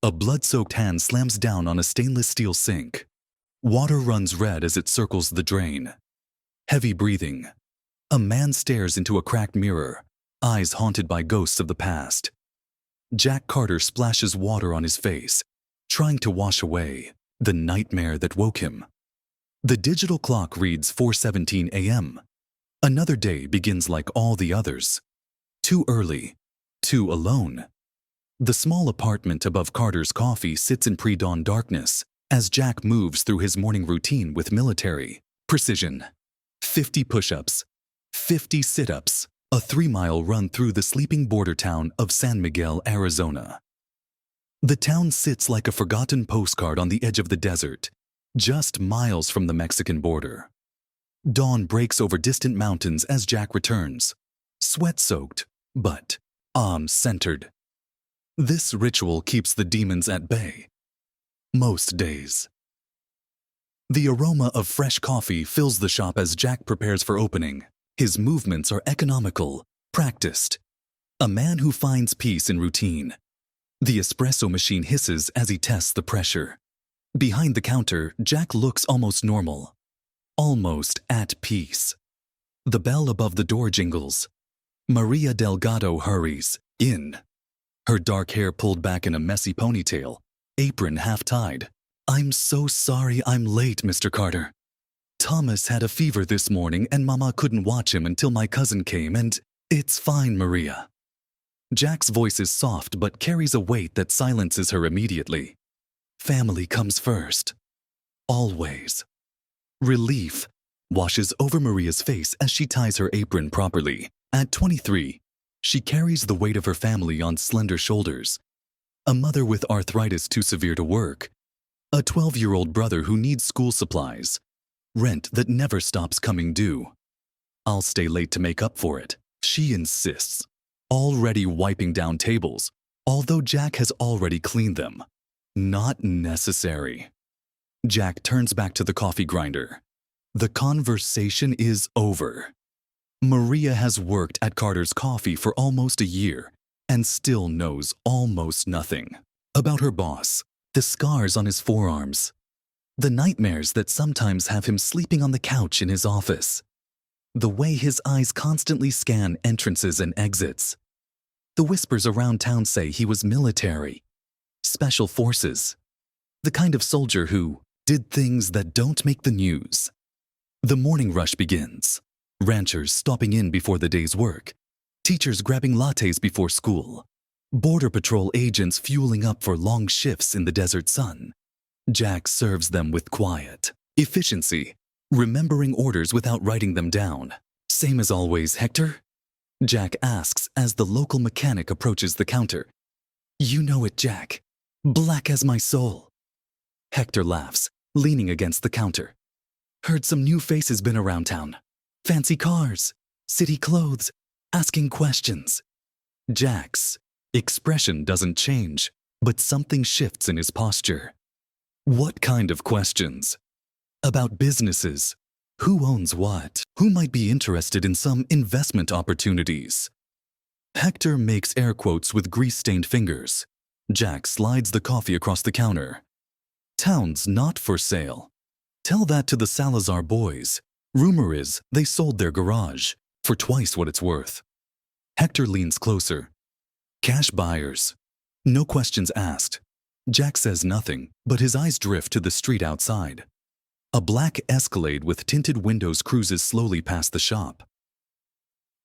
A blood-soaked hand slams down on a stainless steel sink. Water runs red as it circles the drain. Heavy breathing. A man stares into a cracked mirror, eyes haunted by ghosts of the past. Jack Carter splashes water on his face, trying to wash away the nightmare that woke him. The digital clock reads 4:17 a.m. Another day begins like all the others. Too early, too alone. The small apartment above Carter's coffee sits in pre-dawn darkness as Jack moves through his morning routine with military precision. 50 push-ups, 50 sit-ups, a 3-mile run through the sleeping border town of San Miguel, Arizona. The town sits like a forgotten postcard on the edge of the desert, just miles from the Mexican border. Dawn breaks over distant mountains as Jack returns, sweat-soaked, but centered. This ritual keeps the demons at bay. Most days. The aroma of fresh coffee fills the shop as Jack prepares for opening. His movements are economical, practiced. A man who finds peace in routine. The espresso machine hisses as he tests the pressure. Behind the counter, Jack looks almost normal. Almost at peace. The bell above the door jingles. Maria Delgado hurries in. Her dark hair pulled back in a messy ponytail, apron half-tied. "I'm so sorry I'm late, Mr. Carter. Thomas had a fever this morning and Mama couldn't watch him until my cousin came and it's fine, Maria." Jack's voice is soft but carries a weight that silences her immediately. Family comes first. Always. Relief washes over Maria's face as she ties her apron properly. At 23, she carries the weight of her family on slender shoulders. A mother with arthritis too severe to work. A 12-year-old brother who needs school supplies. Rent that never stops coming due. "I'll stay late to make up for it," she insists, already wiping down tables, although Jack has already cleaned them. Not necessary. Jack turns back to the coffee grinder. The conversation is over. Maria has worked at Carter's Coffee for almost a year and still knows almost nothing about her boss, the scars on his forearms, the nightmares that sometimes have him sleeping on the couch in his office, the way his eyes constantly scan entrances and exits. The whispers around town say he was military, special forces, the kind of soldier who did things that don't make the news. The morning rush begins. Ranchers stopping in before the day's work, teachers grabbing lattes before school, border patrol agents fueling up for long shifts in the desert sun. Jack serves them with quiet efficiency, remembering orders without writing them down. "Same as always, Hector?" Jack asks as the local mechanic approaches the counter. "You know it, Jack. Black as my soul." Hector laughs, leaning against the counter. "Heard some new faces been around town. Fancy cars, city clothes, asking questions." Jack's expression doesn't change, but something shifts in his posture. What kind of questions? About businesses. Who owns what? Who might be interested in some investment opportunities? Hector makes air quotes with grease-stained fingers. Jack slides the coffee across the counter. "Town's not for sale. Tell that to the Salazar boys. Rumor is they sold their garage for twice what it's worth." Hector leans closer. "Cash buyers. No questions asked." Jack says nothing, but his eyes drift to the street outside. A black Escalade with tinted windows cruises slowly past the shop.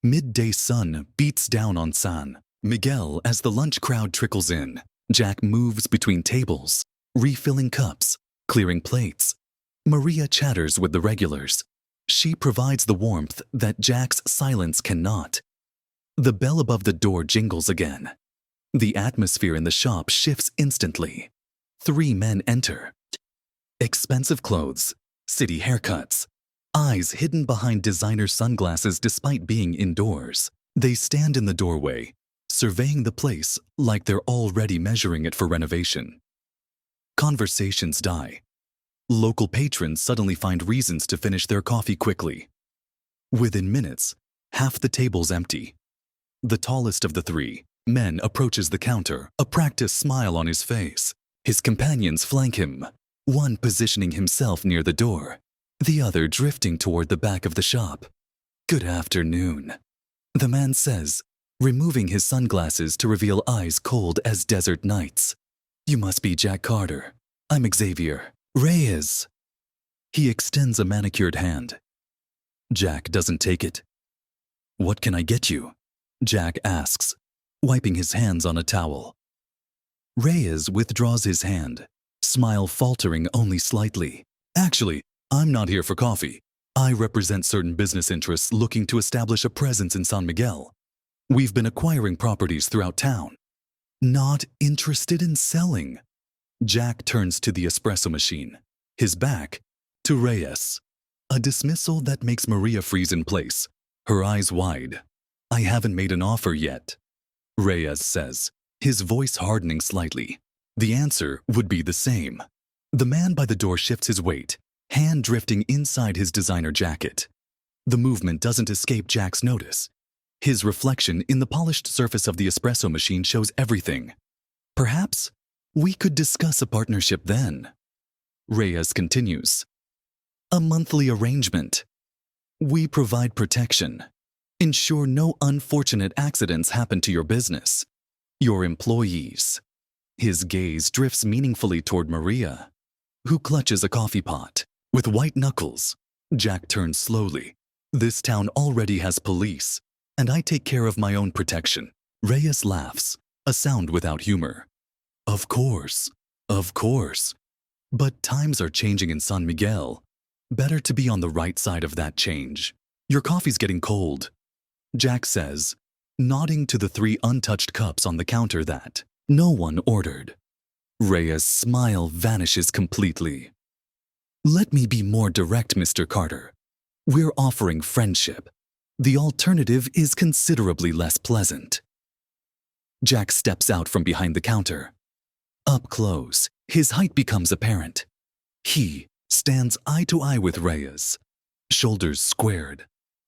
Midday sun beats down on San Miguel as the lunch crowd trickles in. Jack moves between tables, refilling cups, clearing plates. Maria chatters with the regulars. She provides the warmth that Jack's silence cannot. The bell above the door jingles again. The atmosphere in the shop shifts instantly. 3 men enter. Expensive clothes, city haircuts, eyes hidden behind designer sunglasses despite being indoors. They stand in the doorway, surveying the place like they're already measuring it for renovation. Conversations die. Local patrons suddenly find reasons to finish their coffee quickly. Within minutes, half the table's empty. The tallest of the 3, Men approaches the counter, a practiced smile on his face. His companions flank him, one positioning himself near the door, the other drifting toward the back of the shop. "Good afternoon," the man says, removing his sunglasses to reveal eyes cold as desert nights. "You must be Jack Carter. I'm Xavier Reyes." He extends a manicured hand. Jack doesn't take it. "What can I get you?" Jack asks, wiping his hands on a towel. Reyes withdraws his hand, smile faltering only slightly. "Actually, I'm not here for coffee. I represent certain business interests looking to establish a presence in San Miguel. We've been acquiring properties throughout town. Not interested in selling." Jack turns to the espresso machine, his back to Reyes. A dismissal that makes Maria freeze in place, her eyes wide. "I haven't made an offer yet," Reyes says, his voice hardening slightly. The answer would be the same. The man by the door shifts his weight, hand drifting inside his designer jacket. The movement doesn't escape Jack's notice. His reflection in the polished surface of the espresso machine shows everything. "Perhaps we could discuss a partnership then." Reyes continues. "A monthly arrangement. We provide protection. Ensure no unfortunate accidents happen to your business, your employees." His gaze drifts meaningfully toward Maria, who clutches a coffee pot. With white knuckles, Jack turns slowly. "This town already has police, and I take care of my own protection." Reyes laughs, a sound without humor. Of course. But times are changing in San Miguel. Better to be on the right side of that change. Your coffee's getting cold," Jack says, nodding to the 3 untouched cups on the counter that no one ordered. Reyes' smile vanishes completely. "Let me be more direct, Mr. Carter. We're offering friendship. The alternative is considerably less pleasant." Jack steps out from behind the counter. Up close, his height becomes apparent. He stands eye to eye with Reyes, shoulders squared.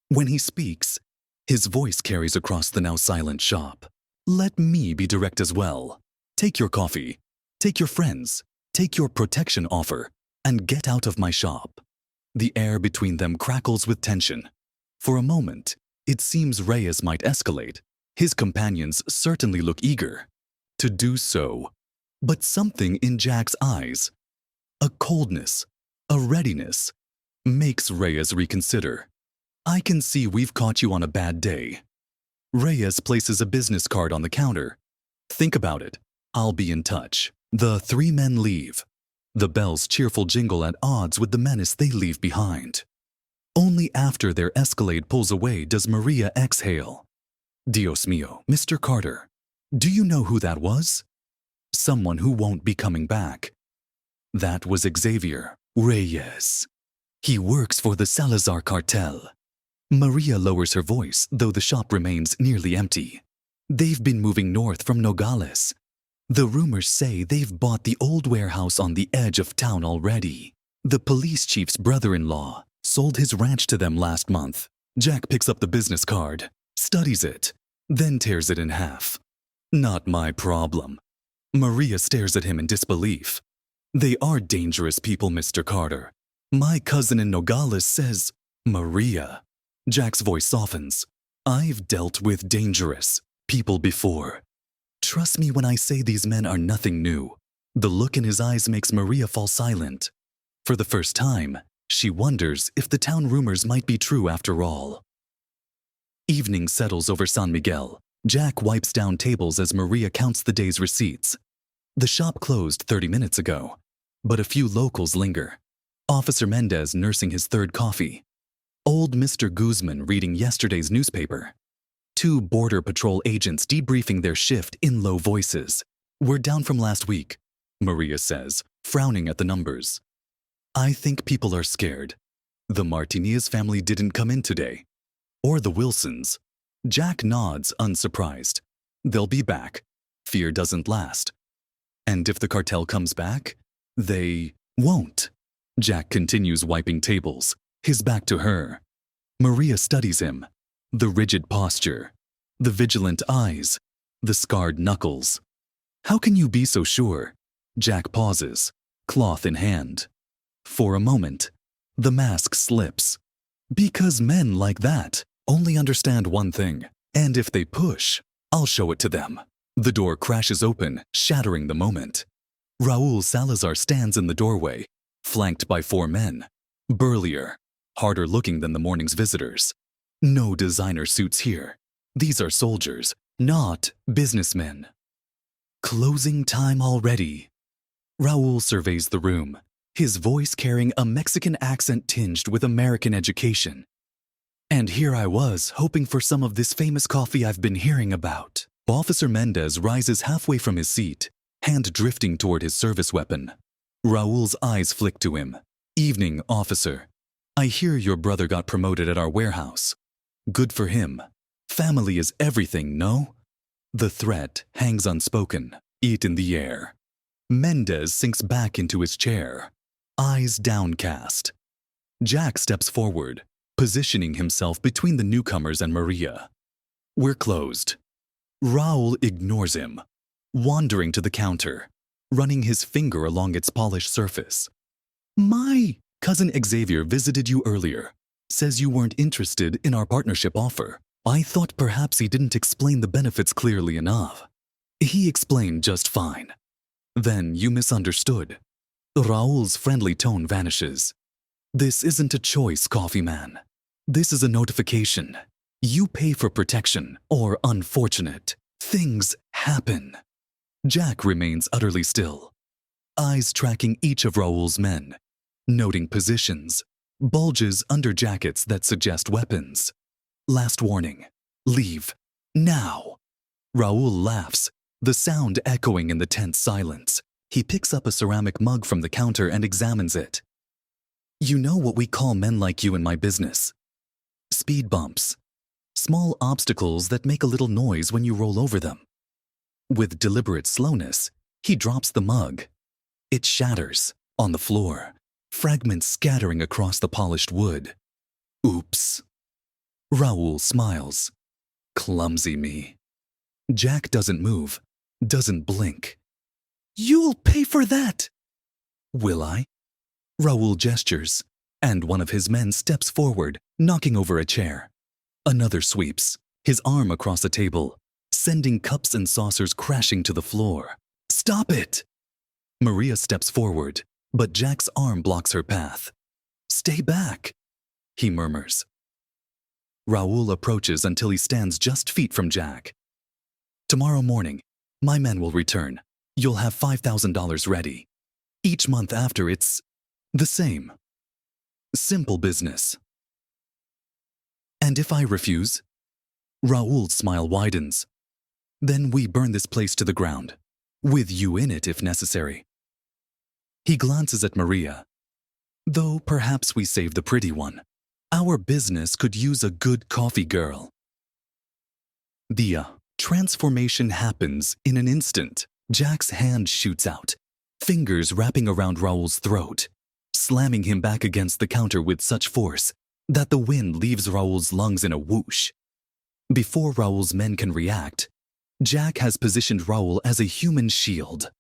When he speaks, his voice carries across the now silent shop. "Let me be direct as well. Take your coffee, take your friends, take your protection offer, and get out of my shop." The air between them crackles with tension. For a moment, it seems Reyes might escalate. His companions certainly look eager to do so. But something in Jack's eyes, a coldness, a readiness, makes Reyes reconsider. "I can see we've caught you on a bad day." Reyes places a business card on the counter. "Think about it. I'll be in touch." The 3 men leave, the bell's cheerful jingle at odds with the menace they leave behind. Only after their Escalade pulls away does Maria exhale. "Dios mío, Mr. Carter, do you know who that was?" "Someone who won't be coming back." That was Xavier Reyes. He works for the Salazar Cartel. Maria lowers her voice, though the shop remains nearly empty. "They've been moving north from Nogales. The rumors say they've bought the old warehouse on the edge of town already. The police chief's brother-in-law sold his ranch to them last month." Jack picks up the business card, studies it, then tears it in half. "Not my problem." Maria stares at him in disbelief. "They are dangerous people, Mr. Carter. My cousin in Nogales says—" "Maria." Jack's voice softens. "I've dealt with dangerous people before. Trust me when I say these men are nothing new." The look in his eyes makes Maria fall silent. For the first time, she wonders if the town rumors might be true after all. Evening settles over San Miguel. Jack wipes down tables as Maria counts the day's receipts. The shop closed 30 minutes ago, but a few locals linger. Officer Mendez nursing his 3rd coffee. Old Mr. Guzman reading yesterday's newspaper. 2 Border Patrol agents debriefing their shift in low voices. "We're down from last week," Maria says, frowning at the numbers. "I think people are scared. The Martinez family didn't come in today. Or the Wilsons." Jack nods, unsurprised. "They'll be back. Fear doesn't last. And if the cartel comes back, they won't." Jack continues wiping tables, his back to her. Maria studies him. The rigid posture, the vigilant eyes, the scarred knuckles. How can you be so sure? Jack pauses, cloth in hand. For a moment, the mask slips. Because men like that only understand one thing, and if they push, I'll show it to them. The door crashes open, shattering the moment. Raul Salazar stands in the doorway, flanked by 4 men, burlier, harder looking than the morning's visitors. No designer suits here. These are soldiers, not businessmen. Closing time already. Raul surveys the room, his voice carrying a Mexican accent tinged with American education. And here I was, hoping for some of this famous coffee I've been hearing about. Officer Mendez rises halfway from his seat, hand drifting toward his service weapon. Raul's eyes flick to him. Evening, officer. I hear your brother got promoted at our warehouse. Good for him. Family is everything, no? The threat hangs unspoken, it in the air. Mendez sinks back into his chair, eyes downcast. Jack steps forward, positioning himself between the newcomers and Maria. We're closed. Raul ignores him, wandering to the counter, running his finger along its polished surface. My cousin Xavier visited you earlier. Says you weren't interested in our partnership offer. I thought perhaps he didn't explain the benefits clearly enough. He explained just fine. Then you misunderstood. Raul's friendly tone vanishes. This isn't a choice, coffee man. This is a notification. You pay for protection, or unfortunate. Things happen. Jack remains utterly still, eyes tracking each of Raul's men, noting positions, bulges under jackets that suggest weapons. Last warning. Leave. Now. Raul laughs, the sound echoing in the tense silence. He picks up a ceramic mug from the counter and examines it. You know what we call men like you in my business. Speed bumps. Small obstacles that make a little noise when you roll over them. With deliberate slowness, he drops the mug. It shatters on the floor, fragments scattering across the polished wood. Oops. Raul smiles. Clumsy me. Jack doesn't move, doesn't blink. You'll pay for that! Will I? Raul gestures, and one of his men steps forward, knocking over a chair. Another sweeps, his arm across the table, sending cups and saucers crashing to the floor. Stop it! Maria steps forward, but Jack's arm blocks her path. Stay back, he murmurs. Raul approaches until he stands just feet from Jack. Tomorrow morning, my men will return. You'll have $5,000 ready. Each month after, it's the same. Simple business. And if I refuse? Raul's smile widens. Then we burn this place to the ground, with you in it if necessary. He glances at Maria. Though perhaps we save the pretty one. Our business could use a good coffee girl. The transformation happens in an instant. Jack's hand shoots out, fingers wrapping around Raul's throat, slamming him back against the counter with such force that the wind leaves Raul's lungs in a whoosh. Before Raul's men can react, Jack has positioned Raul as a human shield.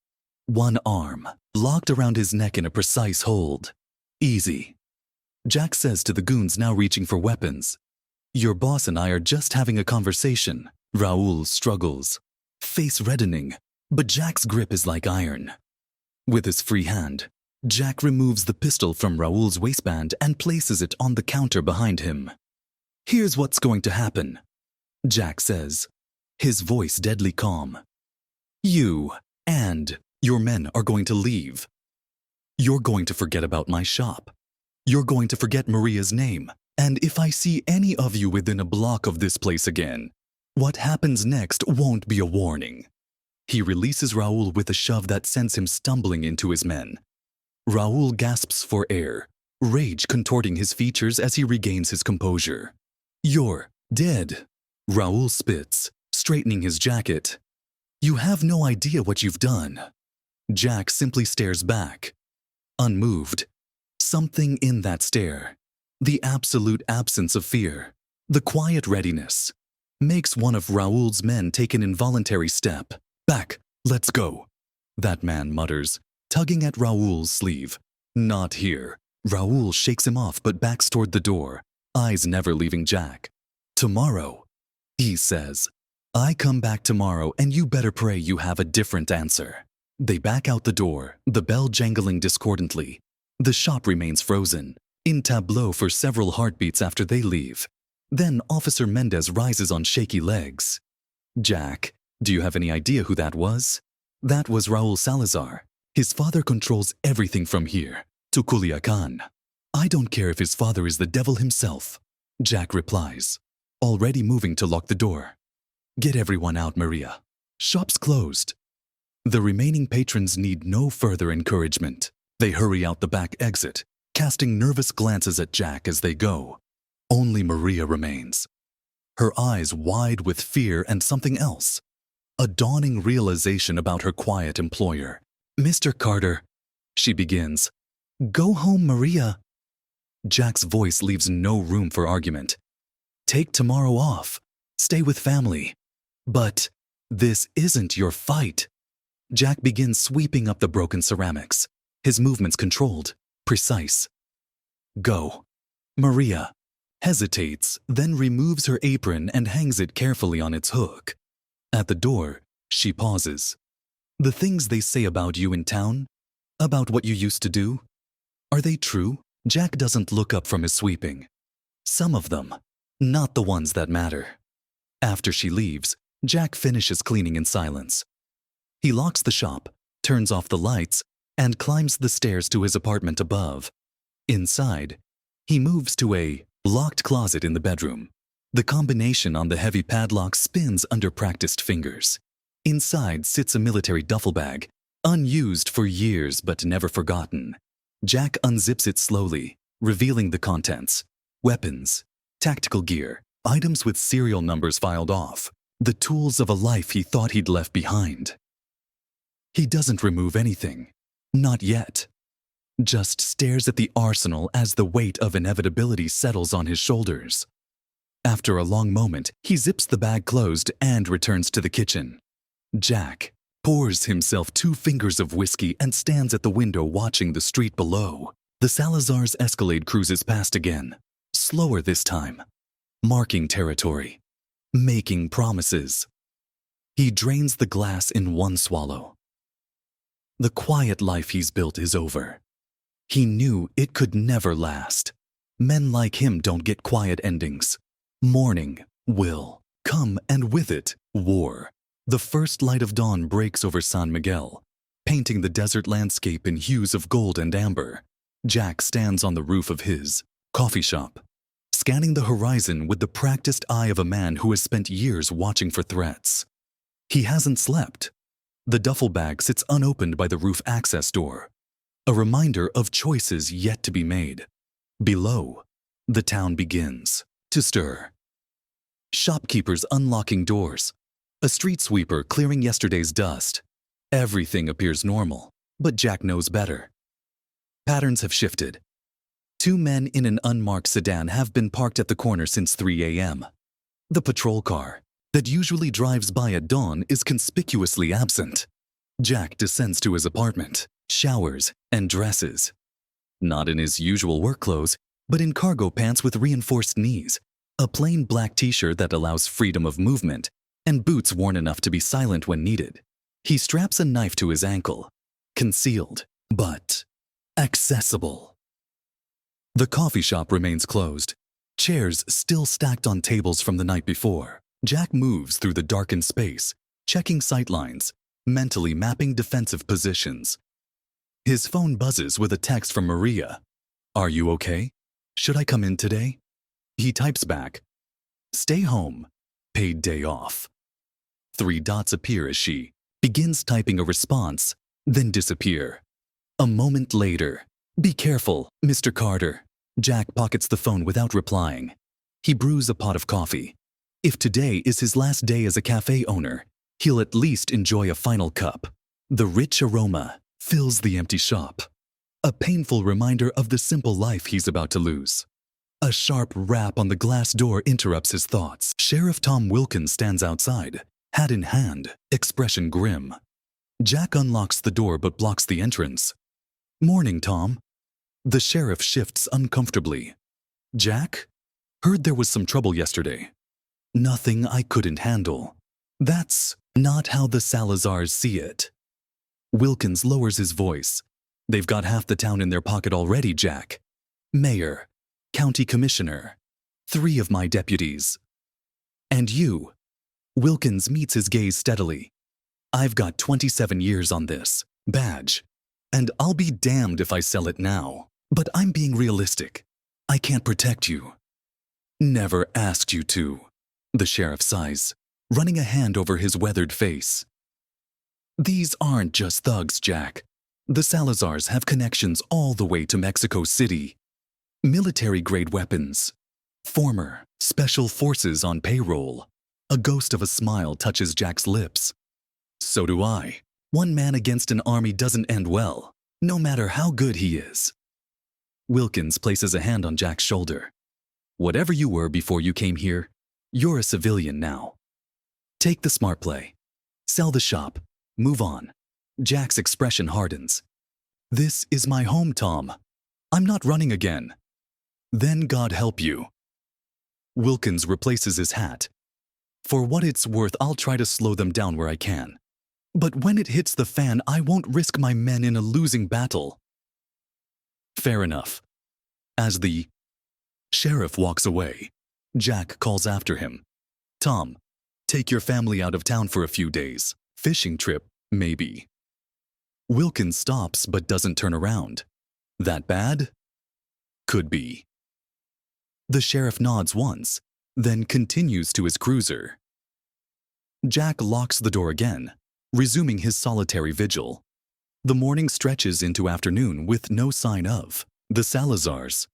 One arm locked around his neck in a precise hold. Easy. Jack says to the goons now reaching for weapons, Your boss and I are just having a conversation. Raul struggles, face reddening, but Jack's grip is like iron. With his free hand, Jack removes the pistol from Raul's waistband and places it on the counter behind him. Here's what's going to happen, Jack says, his voice deadly calm. You and your men are going to leave. You're going to forget about my shop. You're going to forget Maria's name. And if I see any of you within a block of this place again, what happens next won't be a warning. He releases Raul with a shove that sends him stumbling into his men. Raul gasps for air, rage contorting his features as he regains his composure. You're dead. Raul spits, straightening his jacket. You have no idea what you've done. Jack simply stares back, unmoved. Something in that stare, the absolute absence of fear, the quiet readiness, makes one of Raoul's men take an involuntary step. Back, let's go. That man mutters, tugging at Raoul's sleeve. Not here. Raoul shakes him off but backs toward the door, eyes never leaving Jack. Tomorrow, he says. I come back tomorrow and you better pray you have a different answer. They back out the door, the bell jangling discordantly. The shop remains frozen, in tableau for several heartbeats after they leave. Then Officer Mendez rises on shaky legs. Jack, do you have any idea who that was? That was Raul Salazar. His father controls everything from here to Culiacan. I don't care if his father is the devil himself, Jack replies, already moving to lock the door. Get everyone out, Maria. Shop's closed. The remaining patrons need no further encouragement. They hurry out the back exit, casting nervous glances at Jack as they go. Only Maria remains, her eyes wide with fear and something else. A dawning realization about her quiet employer. Mr. Carter, she begins. Go home, Maria. Jack's voice leaves no room for argument. Take tomorrow off. Stay with family. But this isn't your fight. Jack begins sweeping up the broken ceramics, his movements controlled, precise. Go. Maria hesitates, then removes her apron and hangs it carefully on its hook. At the door, she pauses. The things they say about you in town? About what you used to do? Are they true? Jack doesn't look up from his sweeping. Some of them, not the ones that matter. After she leaves, Jack finishes cleaning in silence. He locks the shop, turns off the lights, and climbs the stairs to his apartment above. Inside, he moves to a locked closet in the bedroom. The combination on the heavy padlock spins under practiced fingers. Inside sits a military duffel bag, unused for years but never forgotten. Jack unzips it slowly, revealing the contents. Weapons, tactical gear, items with serial numbers filed off, the tools of a life he thought he'd left behind. He doesn't remove anything. Not yet. Just stares at the arsenal as the weight of inevitability settles on his shoulders. After a long moment, he zips the bag closed and returns to the kitchen. Jack pours himself 2 fingers of whiskey and stands at the window watching the street below. The Salazar's Escalade cruises past again, slower this time, marking territory, making promises. He drains the glass in one swallow. The quiet life he's built is over. He knew it could never last. Men like him don't get quiet endings. Morning will come, and with it, war. The first light of dawn breaks over San Miguel, painting the desert landscape in hues of gold and amber. Jack stands on the roof of his coffee shop, scanning the horizon with the practiced eye of a man who has spent years watching for threats. He hasn't slept. The duffel bag sits unopened by the roof access door, a reminder of choices yet to be made. Below, the town begins to stir. Shopkeepers unlocking doors, a street sweeper clearing yesterday's dust. Everything appears normal, but Jack knows better. Patterns have shifted. 2 men in an unmarked sedan have been parked at the corner since 3 a.m. The patrol car that usually drives by at dawn is conspicuously absent. Jack descends to his apartment, showers, and dresses. Not in his usual work clothes, but in cargo pants with reinforced knees, a plain black t-shirt that allows freedom of movement, and boots worn enough to be silent when needed. He straps a knife to his ankle, concealed, but accessible. The coffee shop remains closed, chairs still stacked on tables from the night before. Jack moves through the darkened space, checking sightlines, mentally mapping defensive positions. His phone buzzes with a text from Maria. Are you okay? Should I come in today? He types back, stay home, paid day off. 3 dots appear as she begins typing a response, then disappear. A moment later, be careful, Mr. Carter. Jack pockets the phone without replying. He brews a pot of coffee. If today is his last day as a cafe owner, he'll at least enjoy a final cup. The rich aroma fills the empty shop, a painful reminder of the simple life he's about to lose. A sharp rap on the glass door interrupts his thoughts. Sheriff Tom Wilkins stands outside, hat in hand, expression grim. Jack unlocks the door but blocks the entrance. "Morning, Tom." The sheriff shifts uncomfortably. "Jack? Heard there was some trouble yesterday." "Nothing I couldn't handle." "That's not how the Salazars see it." Wilkins lowers his voice. "They've got half the town in their pocket already, Jack. Mayor, county commissioner, 3 of my deputies. And you." Wilkins meets his gaze steadily. "I've got 27 years on this badge, and I'll be damned if I sell it now. But I'm being realistic. I can't protect you." "Never asked you to," the sheriff sighs, running a hand over his weathered face. "These aren't just thugs, Jack. The Salazars have connections all the way to Mexico City. Military-grade weapons. Former special forces on payroll." A ghost of a smile touches Jack's lips. "So do I. One man against an army doesn't end well, no matter how good he is." Wilkins places a hand on Jack's shoulder. "Whatever you were before you came here, you're a civilian now. Take the smart play. Sell the shop. Move on." Jack's expression hardens. "This is my home, Tom. I'm not running again." "Then God help you." Wilkins replaces his hat. "For what it's worth, I'll try to slow them down where I can. But when it hits the fan, I won't risk my men in a losing battle." "Fair enough." As the sheriff walks away, Jack calls after him. "Tom, take your family out of town for a few days. Fishing trip, maybe." Wilkins stops but doesn't turn around. "That bad?" "Could be." The sheriff nods once, then continues to his cruiser. Jack locks the door again, resuming his solitary vigil. The morning stretches into afternoon with no sign of the Salazars.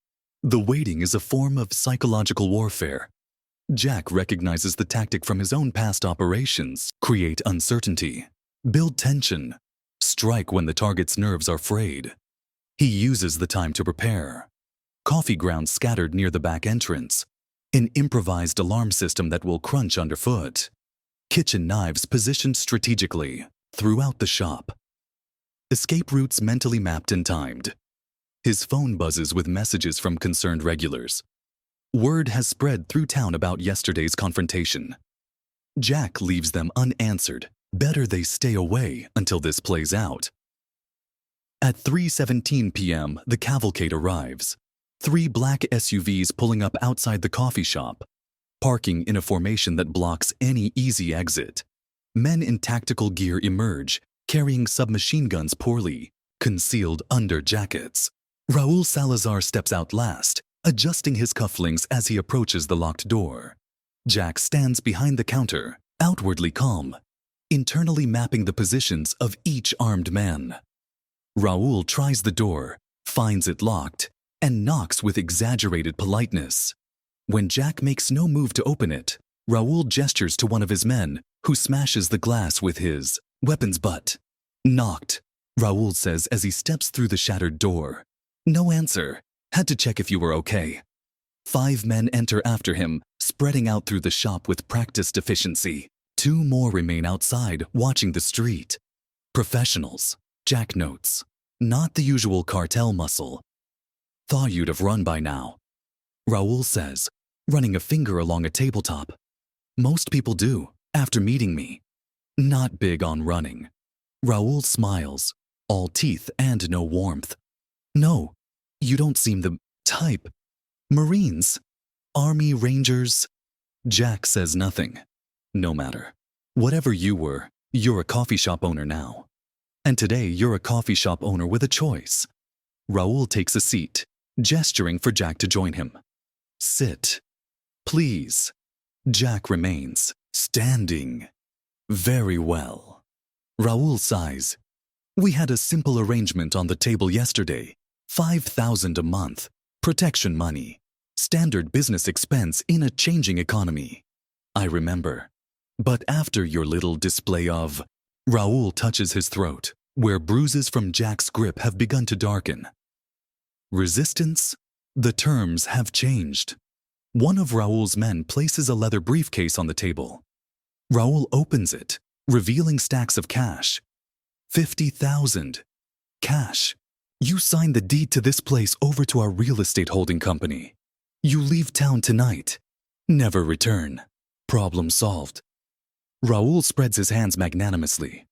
The waiting is a form of psychological warfare. Jack recognizes the tactic from his own past operations: create uncertainty, build tension, strike when the target's nerves are frayed. He uses the time to prepare. Coffee grounds scattered near the back entrance, an improvised alarm system that will crunch underfoot, kitchen knives positioned strategically throughout the shop, escape routes mentally mapped and timed. His phone buzzes with messages from concerned regulars. Word has spread through town about yesterday's confrontation. Jack leaves them unanswered. Better they stay away until this plays out. At 3:17 p.m., the cavalcade arrives. 3 black SUVs pulling up outside the coffee shop, parking in a formation that blocks any easy exit. Men in tactical gear emerge, carrying submachine guns poorly concealed under jackets. Raul Salazar steps out last, adjusting his cufflinks as he approaches the locked door. Jack stands behind the counter, outwardly calm, internally mapping the positions of each armed man. Raul tries the door, finds it locked, and knocks with exaggerated politeness. When Jack makes no move to open it, Raul gestures to one of his men, who smashes the glass with his weapon's butt. "Knocked," Raul says as he steps through the shattered door. "No answer. Had to check if you were okay." 5 men enter after him, spreading out through the shop with practiced efficiency. 2 more remain outside, watching the street. Professionals, Jack notes. Not the usual cartel muscle. "Thought you'd have run by now," Raul says, running a finger along a tabletop. "Most people do, after meeting me. Not big on running." Raul smiles, all teeth and no warmth. "No, you don't seem the type. Marines? Army Rangers?" Jack says nothing. "No matter. Whatever you were, you're a coffee shop owner now. And today you're a coffee shop owner with a choice." Raul takes a seat, gesturing for Jack to join him. "Sit. Please." Jack remains, standing. "Very well." Raul sighs. "We had a simple arrangement on the table yesterday. 5,000 a month, protection money, standard business expense in a changing economy." "I remember. But after your little display of..." Raul touches his throat, where bruises from Jack's grip have begun to darken. "Resistance? The terms have changed. One of Raoul's men places a leather briefcase on the table. Raoul opens it, revealing stacks of cash. 50,000. Cash. You sign the deed to this place over to our real estate holding company. You leave town tonight. Never return. Problem solved. Raoul spreads his hands magnanimously.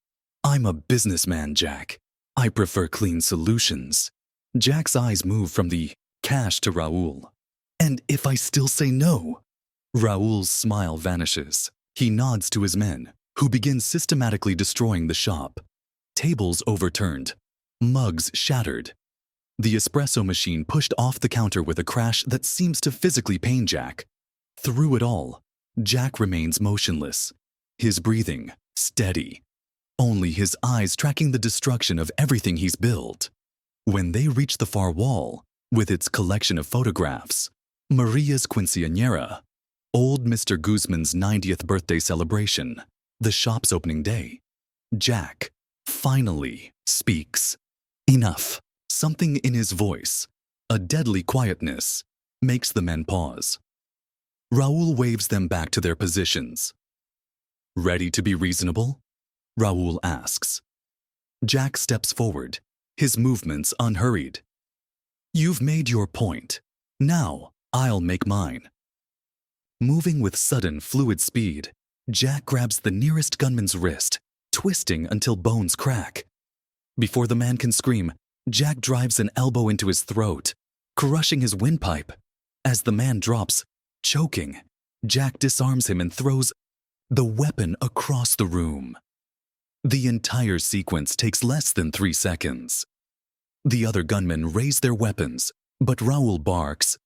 I'm a businessman, Jack. I prefer clean solutions. Jack's eyes move from the cash to Raoul. And if I still say no? Raoul's smile vanishes. He nods to his men, who begin systematically destroying the shop. Tables overturned. Mugs shattered. The espresso machine pushed off the counter with a crash that seems to physically pain Jack. Through it all, Jack remains motionless, his breathing steady, only his eyes tracking the destruction of everything he's built. When they reach the far wall, with its collection of photographs, Maria's quinceañera, old Mr. Guzman's 90th birthday celebration, the shop's opening day, Jack finally speaks. Enough. Something in his voice, a deadly quietness, makes the men pause. Raoul waves them back to their positions. Ready to be reasonable? Raoul asks. Jack steps forward, his movements unhurried. You've made your point. Now I'll make mine. Moving with sudden, fluid speed, Jack grabs the nearest gunman's wrist, twisting until bones crack. Before the man can scream, Jack drives an elbow into his throat, crushing his windpipe. As the man drops, choking, Jack disarms him and throws the weapon across the room. The entire sequence takes less than 3 seconds. The other gunmen raise their weapons, but Raoul barks,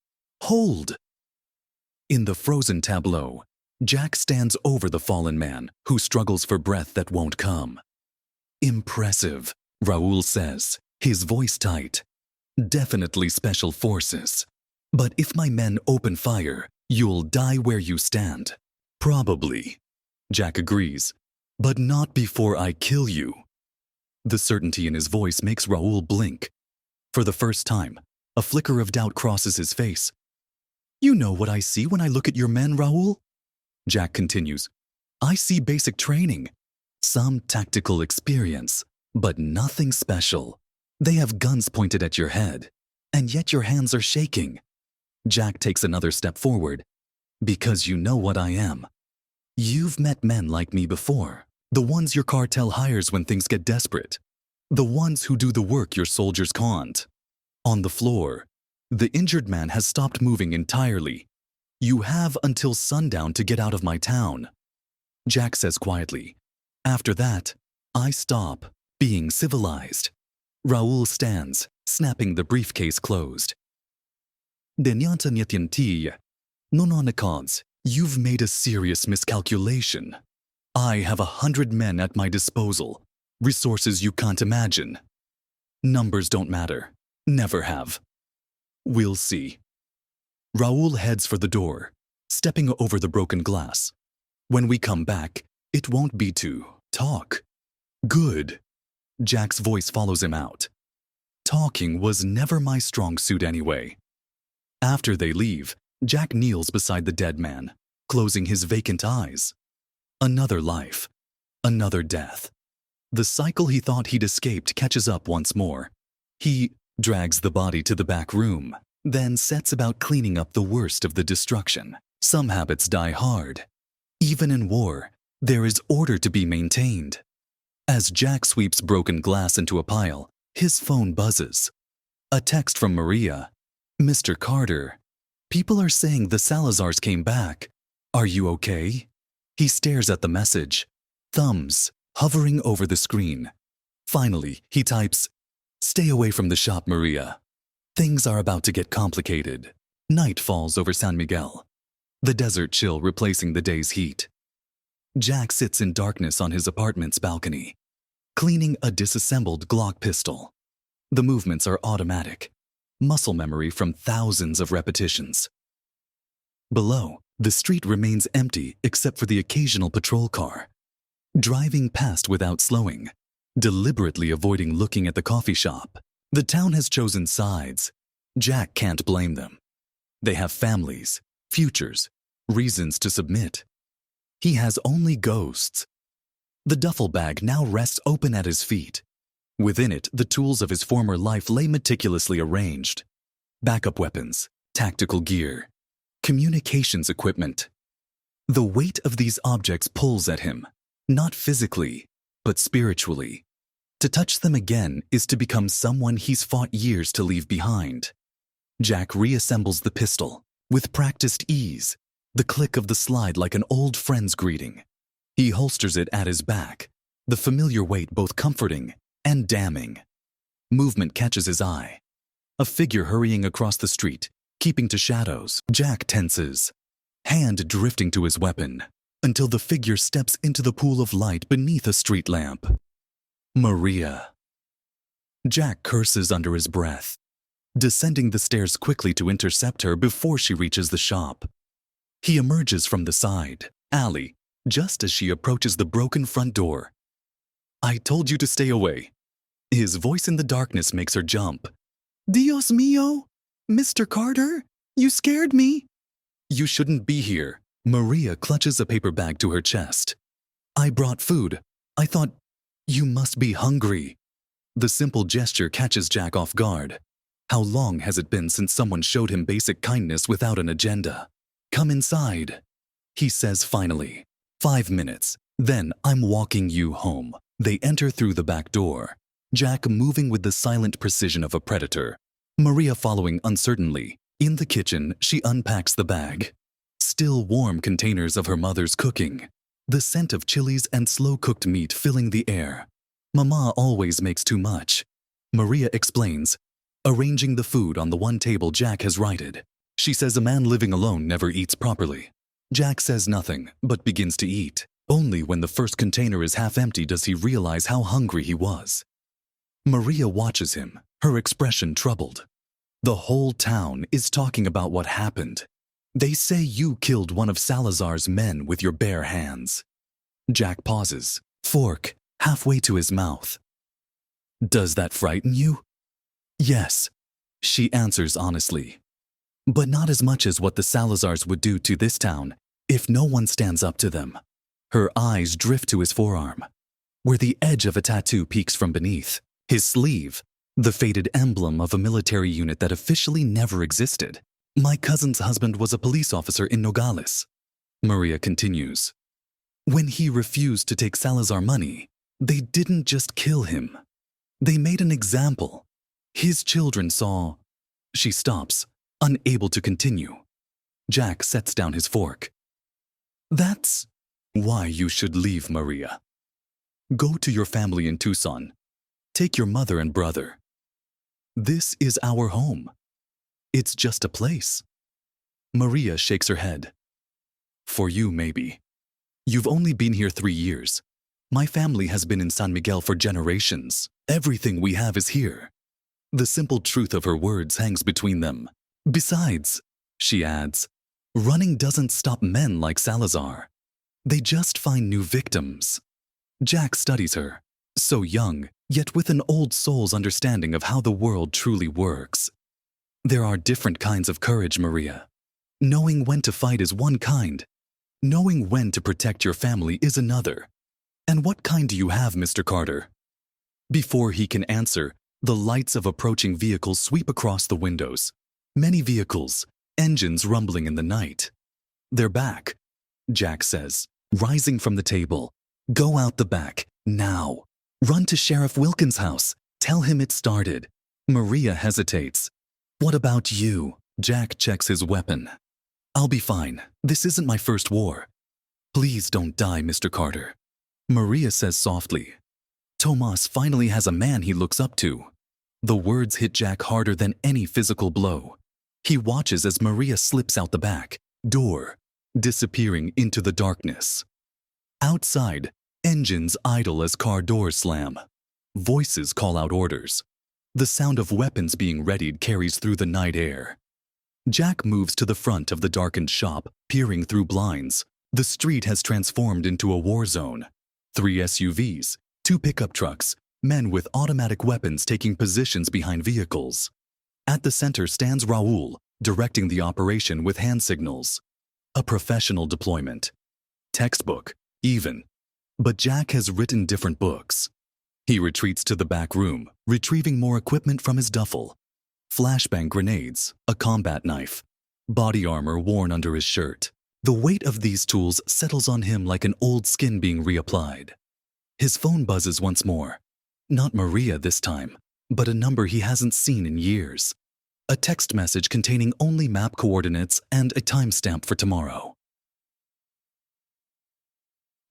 "Hold!" In the frozen tableau, Jack stands over the fallen man, who struggles for breath that won't come. Impressive, Raoul says, his voice tight. Definitely special forces. But if my men open fire, you'll die where you stand. Probably. Jack agrees. But not before I kill you. The certainty in his voice makes Raoul blink. For the first time, a flicker of doubt crosses his face. You know what I see when I look at your men, Raoul? Jack continues. I see basic training. Some tactical experience, but nothing special. They have guns pointed at your head, and yet your hands are shaking. Jack takes another step forward. Because you know what I am. You've met men like me before, the ones your cartel hires when things get desperate, the ones who do the work your soldiers can't. On the floor, the injured man has stopped moving entirely. You have until sundown to get out of my town. Jack says quietly. After that, I stop being civilized. Raoul stands, snapping the briefcase closed. Denyanta nyatyanti, nononikods, you've made a serious miscalculation. I have 100 men at my disposal, resources you can't imagine. Numbers don't matter, never have. We'll see. Raoul heads for the door, stepping over the broken glass. When we come back, it won't be to talk. Good. Jack's voice follows him out. Talking was never my strong suit anyway. After they leave, Jack kneels beside the dead man, closing his vacant eyes. Another life. Another death. The cycle he thought he'd escaped catches up once more. He drags the body to the back room, then sets about cleaning up the worst of the destruction. Some habits die hard. Even in war, there is order to be maintained. As Jack sweeps broken glass into a pile, his phone buzzes. A text from Maria. Mr. Carter, people are saying the Salazars came back. Are you okay? He stares at the message, thumbs hovering over the screen. Finally, he types, Stay away from the shop, Maria. Things are about to get complicated. Night falls over San Miguel, the desert chill replacing the day's heat. Jack sits in darkness on his apartment's balcony, cleaning a disassembled Glock pistol. The movements are automatic, muscle memory from thousands of repetitions. Below, the street remains empty except for the occasional patrol car, driving past without slowing, deliberately avoiding looking at the coffee shop. The town has chosen sides. Jack can't blame them. They have families, futures, reasons to submit. He has only ghosts. The duffel bag now rests open at his feet. Within it, the tools of his former life lay meticulously arranged. Backup weapons, tactical gear, communications equipment. The weight of these objects pulls at him, not physically, but spiritually. To touch them again is to become someone he's fought years to leave behind. Jack reassembles the pistol, with practiced ease, the click of the slide like an old friend's greeting. He holsters it at his back, the familiar weight both comforting and damning. Movement catches his eye. A figure hurrying across the street, keeping to shadows. Jack tenses, hand drifting to his weapon, until the figure steps into the pool of light beneath a street lamp. Maria. Jack curses under his breath, descending the stairs quickly to intercept her before she reaches the shop. He emerges from the side alley just as she approaches the broken front door. "I told you to stay away." His voice in the darkness makes her jump. "Dios mío! Mr. Carter, you scared me." "You shouldn't be here." Maria clutches a paper bag to her chest. "I brought food. I thought you must be hungry." The simple gesture catches Jack off guard. How long has it been since someone showed him basic kindness without an agenda? "Come inside," he says finally. 5 minutes, then I'm walking you home. They enter through the back door, Jack moving with the silent precision of a predator, Maria following uncertainly. In the kitchen, she unpacks the bag. Still warm containers of her mother's cooking, the scent of chilies and slow-cooked meat filling the air. Mama always makes too much, Maria explains, arranging the food on the one table Jack has righted. She says a man living alone never eats properly. Jack says nothing, but begins to eat. Only when the first container is half empty does he realize how hungry he was. Maria watches him, her expression troubled. The whole town is talking about what happened. They say you killed one of Salazar's men with your bare hands. Jack pauses, fork halfway to his mouth. "Does that frighten you?" "Yes," she answers honestly. "But not as much as what the Salazars would do to this town if no one stands up to them." Her eyes drift to his forearm, where the edge of a tattoo peeks from beneath. His sleeve, the faded emblem of a military unit that officially never existed. "My cousin's husband was a police officer in Nogales," Maria continues. "When he refused to take Salazar money, they didn't just kill him. They made an example. His children saw..." She stops, unable to continue. Jack sets down his fork. "That's why you should leave, Maria. Go to your family in Tucson. Take your mother and brother. This is our home. It's just a place." Maria shakes her head. "For you, maybe. You've only been here 3 years. My family has been in San Miguel for generations. Everything we have is here." The simple truth of her words hangs between them. "Besides," she adds, "running doesn't stop men like Salazar. They just find new victims." Jack studies her, so young, yet with an old soul's understanding of how the world truly works. "There are different kinds of courage, Maria. Knowing when to fight is one kind. Knowing when to protect your family is another. And what kind do you have, Mr. Carter?" Before he can answer, the lights of approaching vehicles sweep across the windows. Many vehicles, engines rumbling in the night. "They're back," Jack says, rising from the table. "Go out the back, now. Run to Sheriff Wilkins' house. Tell him it started." Maria hesitates. "What about you?" Jack checks his weapon. "I'll be fine. This isn't my first war." "Please don't die, Mr. Carter," Maria says softly. Tomas finally has a man he looks up to. The words hit Jack harder than any physical blow. He watches as Maria slips out the back door, disappearing into the darkness. Outside, engines idle as car doors slam. Voices call out orders. The sound of weapons being readied carries through the night air. Jack moves to the front of the darkened shop, peering through blinds. The street has transformed into a war zone. 3 SUVs, 2 pickup trucks, men with automatic weapons taking positions behind vehicles. At the center stands Raoul, directing the operation with hand signals. A professional deployment. Textbook, even. But Jack has written different books. He retreats to the back room, retrieving more equipment from his duffel. Flashbang grenades, a combat knife, body armor worn under his shirt. The weight of these tools settles on him like an old skin being reapplied. His phone buzzes once more. Not Maria this time, but a number he hasn't seen in years. A text message containing only map coordinates and a timestamp for tomorrow.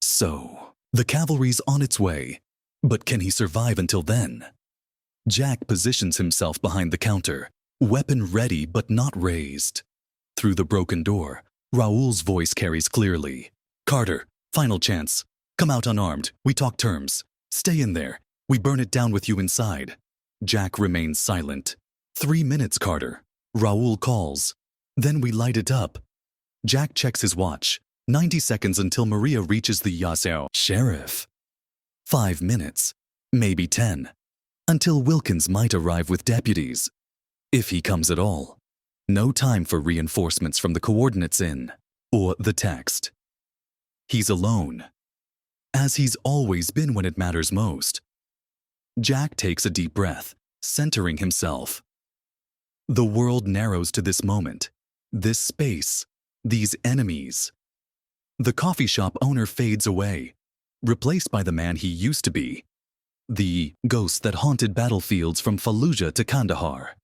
So, the cavalry's on its way, but can he survive until then? Jack positions himself behind the counter, weapon ready but not raised. Through the broken door, Raoul's voice carries clearly. "Carter, final chance. Come out unarmed. We talk terms. Stay in there. We burn it down with you inside." Jack remains silent. 3 minutes, Carter. Raoul calls. "Then we light it up." Jack checks his watch. 90 seconds until Maria reaches the Yaseo sheriff. 5 minutes. Maybe 10. Until Wilkins might arrive with deputies. If he comes at all. No time for reinforcements from the coordinates inn, or the text. He's alone. As he's always been when it matters most. Jack takes a deep breath, centering himself. The world narrows to this moment, this space, these enemies. The coffee shop owner fades away, replaced by the man he used to be. The ghost that haunted battlefields from Fallujah to Kandahar.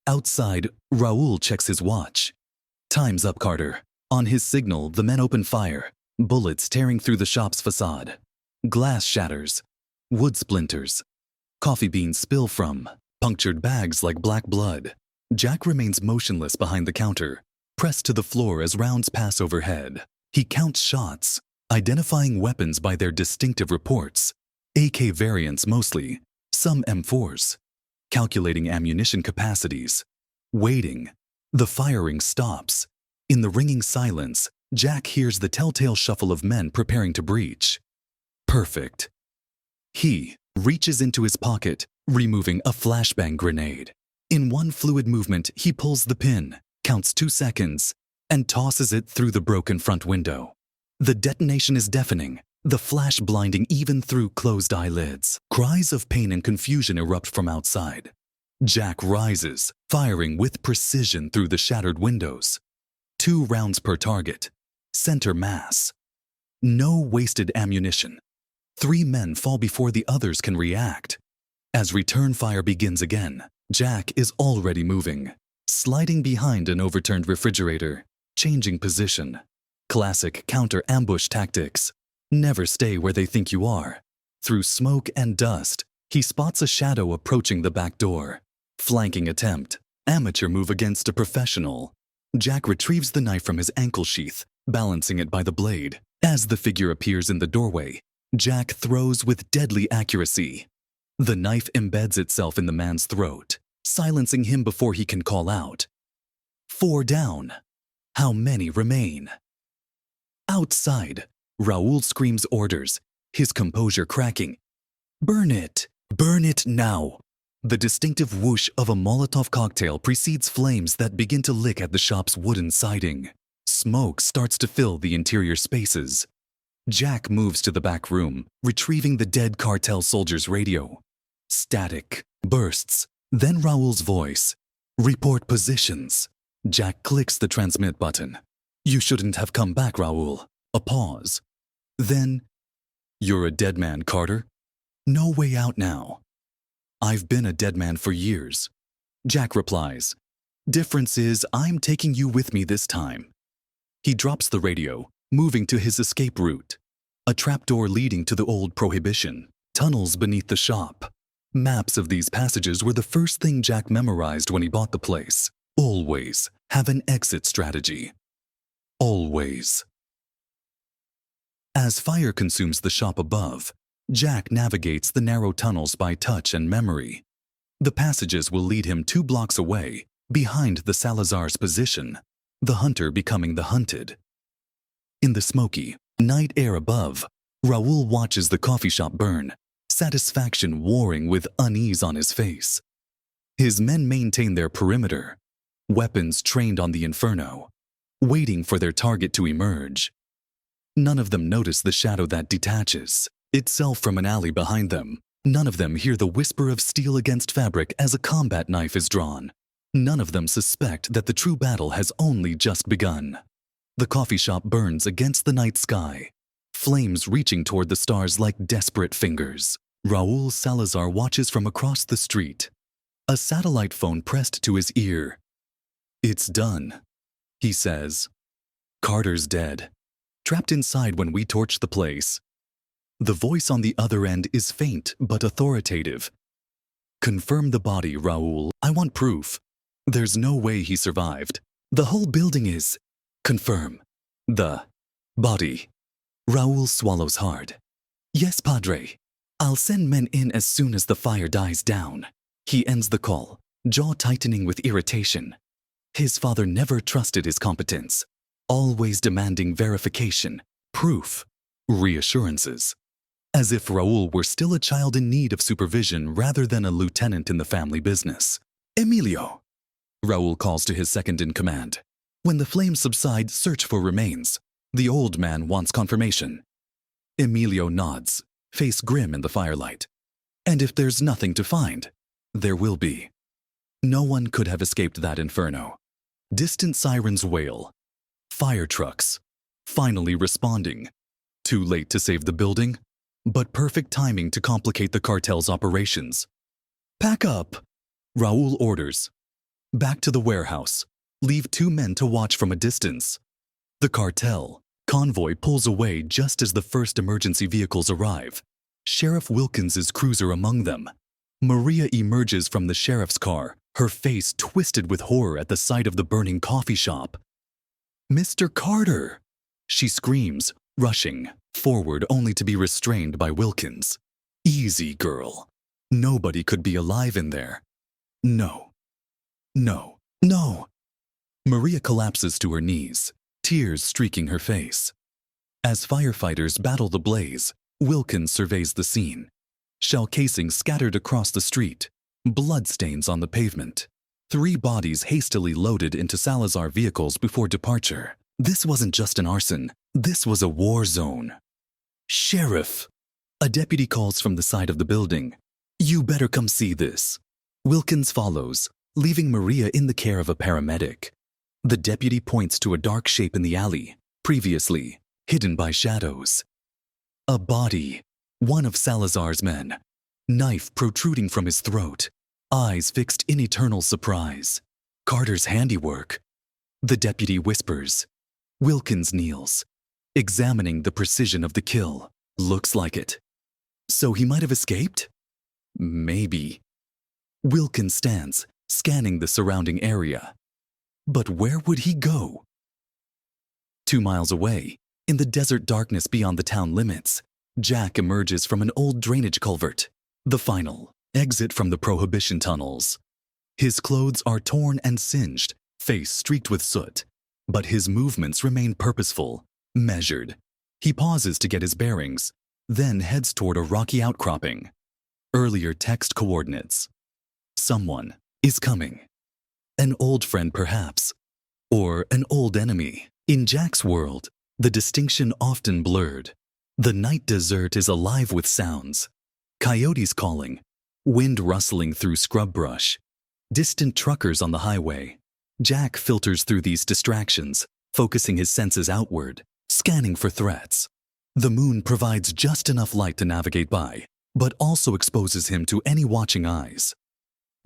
Outside, Raoul checks his watch. "Time's up, Carter." On his signal, the men open fire, bullets tearing through the shop's facade. Glass shatters, wood splinters. Coffee beans spill from punctured bags like black blood. Jack remains motionless behind the counter, pressed to the floor as rounds pass overhead. He counts shots, identifying weapons by their distinctive reports. AK variants mostly, some M4s. Calculating ammunition capacities. Waiting. The firing stops. In the ringing silence, Jack hears the telltale shuffle of men preparing to breach. Perfect. He reaches into his pocket, removing a flashbang grenade. In one fluid movement, he pulls the pin, counts 2 seconds, and tosses it through the broken front window. The detonation is deafening, the flash blinding even through closed eyelids. Cries of pain and confusion erupt from outside. Jack rises, firing with precision through the shattered windows. 2 rounds per target. Center mass. No wasted ammunition. 3 men fall before the others can react. As return fire begins again, Jack is already moving, sliding behind an overturned refrigerator, changing position. Classic counter-ambush tactics. Never stay where they think you are. Through smoke and dust, he spots a shadow approaching the back door. Flanking attempt. Amateur move against a professional. Jack retrieves the knife from his ankle sheath, balancing it by the blade. As the figure appears in the doorway, Jack throws with deadly accuracy. The knife embeds itself in the man's throat, silencing him before he can call out. 4 down. How many remain? Outside, Raoul screams orders, his composure cracking. "Burn it! Burn it now!" The distinctive whoosh of a Molotov cocktail precedes flames that begin to lick at the shop's wooden siding. Smoke starts to fill the interior spaces. Jack moves to the back room, retrieving the dead cartel soldier's radio. Static. Bursts. Then Raoul's voice. "Report positions." Jack clicks the transmit button. "You shouldn't have come back, Raoul." A pause. Then, "You're a dead man, Carter. No way out now." "I've been a dead man for years." Jack replies. "Difference is I'm taking you with me this time." He drops the radio, moving to his escape route. A trapdoor leading to the old prohibition. Tunnels beneath the shop. Maps of these passages were the first thing Jack memorized when he bought the place. Always have an exit strategy. Always. As fire consumes the shop above, Jack navigates the narrow tunnels by touch and memory. The passages will lead him 2 blocks away, behind the Salazar's position, the hunter becoming the hunted. In the smoky, night air above, Raoul watches the coffee shop burn, satisfaction warring with unease on his face. His men maintain their perimeter, weapons trained on the inferno, waiting for their target to emerge. None of them notice the shadow that detaches itself from an alley behind them. None of them hear the whisper of steel against fabric as a combat knife is drawn. None of them suspect that the true battle has only just begun. The coffee shop burns against the night sky, flames reaching toward the stars like desperate fingers. Raul Salazar watches from across the street, a satellite phone pressed to his ear. "It's done," he says. "Carter's dead, trapped inside when we torched the place." The voice on the other end is faint but authoritative. "Confirm the body, Raul. I want proof. There's no way he survived. The whole building is..." "Confirm. The body." Raul swallows hard. "Yes, Padre. I'll send men in as soon as the fire dies down." He ends the call, jaw tightening with irritation. His father never trusted his competence, always demanding verification, proof, reassurances. As if Raul were still a child in need of supervision rather than a lieutenant in the family business. "Emilio," Raul calls to his second-in-command. "When the flames subside, search for remains. The old man wants confirmation." Emilio nods, face grim in the firelight. "And if there's nothing to find, there will be." No one could have escaped that inferno. Distant sirens wail. Fire trucks, finally responding. Too late to save the building, but perfect timing to complicate the cartel's operations. "Pack up," Raul orders. "Back to the warehouse. Leave 2 men to watch from a distance." The cartel convoy pulls away just as the first emergency vehicles arrive, Sheriff Wilkins's cruiser among them. Maria emerges from the sheriff's car, her face twisted with horror at the sight of the burning coffee shop. "Mr. Carter!" she screams, rushing forward only to be restrained by Wilkins. "Easy, girl. Nobody could be alive in there." "No. No. No!" Maria collapses to her knees, tears streaking her face. As firefighters battle the blaze, Wilkins surveys the scene. Shell casings scattered across the street, bloodstains on the pavement. 3 bodies hastily loaded into Salazar vehicles before departure. This wasn't just an arson. This was a war zone. "Sheriff!" A deputy calls from the side of the building. "You better come see this." Wilkins follows, leaving Maria in the care of a paramedic. The deputy points to a dark shape in the alley, previously hidden by shadows. A body, one of Salazar's men, knife protruding from his throat, eyes fixed in eternal surprise. Carter's handiwork. The deputy whispers. Wilkins kneels, examining the precision of the kill. Looks like it. So he might have escaped? Maybe. Wilkins stands, scanning the surrounding area. But where would he go? 2 miles away, in the desert darkness beyond the town limits, Jack emerges from an old drainage culvert, the final exit from the Prohibition tunnels. His clothes are torn and singed, face streaked with soot, but his movements remain purposeful, measured. He pauses to get his bearings, then heads toward a rocky outcropping. Earlier text coordinates. Someone is coming. An old friend, perhaps, or an old enemy. In Jack's world, the distinction often blurred. The night desert is alive with sounds. Coyotes calling, wind rustling through scrub brush, distant truckers on the highway. Jack filters through these distractions, focusing his senses outward, scanning for threats. The moon provides just enough light to navigate by, but also exposes him to any watching eyes.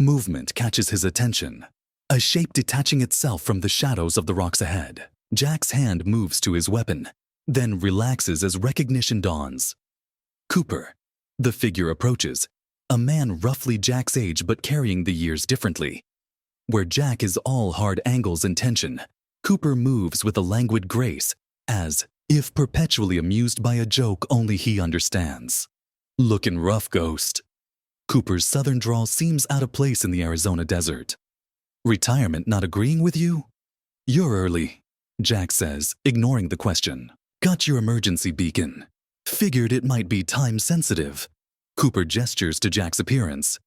Movement catches his attention, a shape detaching itself from the shadows of the rocks ahead. Jack's hand moves to his weapon, then relaxes as recognition dawns. Cooper. The figure approaches, a man roughly Jack's age but carrying the years differently. Where Jack is all hard angles and tension, Cooper moves with a languid grace, as if perpetually amused by a joke only he understands. "Lookin' rough, Ghost." Cooper's southern drawl seems out of place in the Arizona desert. "Retirement not agreeing with you?" "You're early," Jack says, ignoring the question. "Got your emergency beacon. Figured it might be time-sensitive." Cooper gestures to Jack's appearance.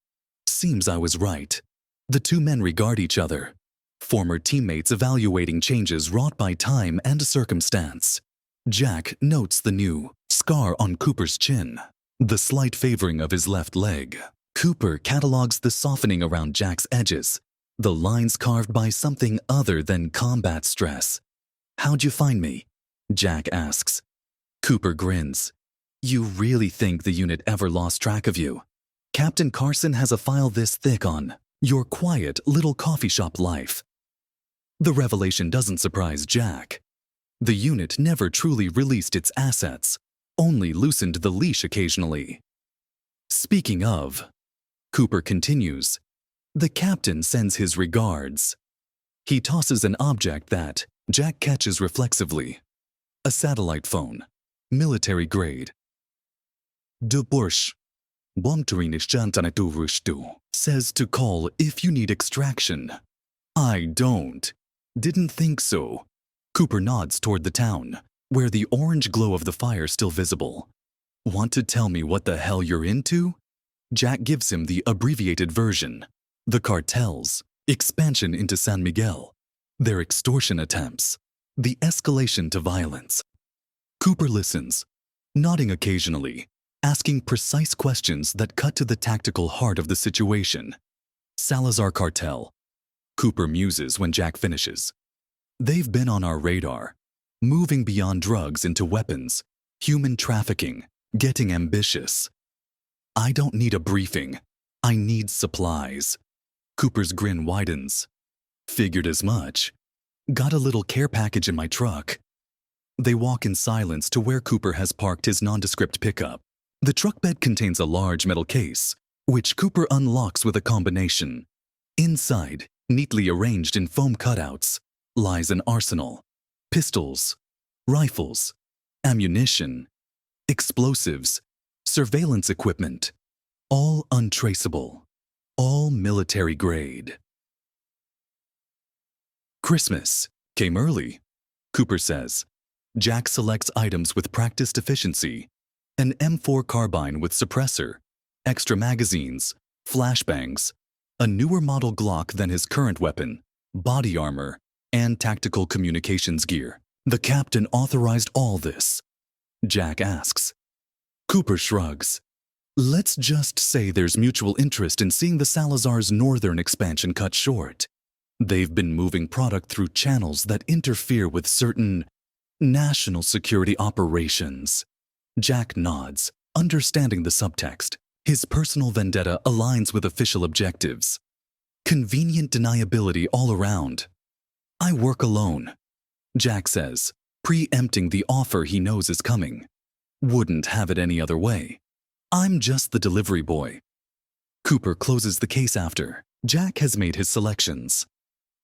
"Seems I was right." The two men regard each other, former teammates evaluating changes wrought by time and circumstance. Jack notes the new scar on Cooper's chin, the slight favoring of his left leg. Cooper catalogs the softening around Jack's edges, the lines carved by something other than combat stress. "How'd you find me?" Jack asks. Cooper grins. "You really think the unit ever lost track of you? Captain Carson has a file this thick on your quiet little coffee shop life." The revelation doesn't surprise Jack. The unit never truly released its assets, only loosened the leash occasionally. Speaking of, Cooper continues, the captain sends his regards. He tosses an object that Jack catches reflexively. A satellite phone, military grade. De Bush, says to call if you need extraction. I don't. Didn't think so. Cooper nods toward the town, where the orange glow of the fire still visible. Want to tell me what the hell you're into? Jack gives him the abbreviated version. The cartels, expansion into San Miguel, their extortion attempts, the escalation to violence. Cooper listens, nodding occasionally, asking precise questions that cut to the tactical heart of the situation. Salazar cartel. Cooper muses when Jack finishes. They've been on our radar, moving beyond drugs into weapons, human trafficking, getting ambitious. I don't need a briefing. I need supplies. Cooper's grin widens. Figured as much. Got a little care package in my truck. They walk in silence to where Cooper has parked his nondescript pickup. The truck bed contains a large metal case, which Cooper unlocks with a combination. Inside, neatly arranged in foam cutouts, lies an arsenal. Pistols, rifles, ammunition, explosives, surveillance equipment, all untraceable, all military grade. Christmas came early, Cooper says. Jack selects items with practiced efficiency, an M4 carbine with suppressor, extra magazines, flashbangs, a newer model Glock than his current weapon, body armor, and tactical communications gear. The captain authorized all this. Jack asks. Cooper shrugs. Let's just say there's mutual interest in seeing the Salazar's northern expansion cut short. They've been moving product through channels that interfere with certain national security operations. Jack nods, understanding the subtext. His personal vendetta aligns with official objectives. Convenient deniability all around. I work alone, Jack says, preempting the offer he knows is coming. Wouldn't have it any other way. I'm just the delivery boy. Cooper closes the case after. Jack has made his selections.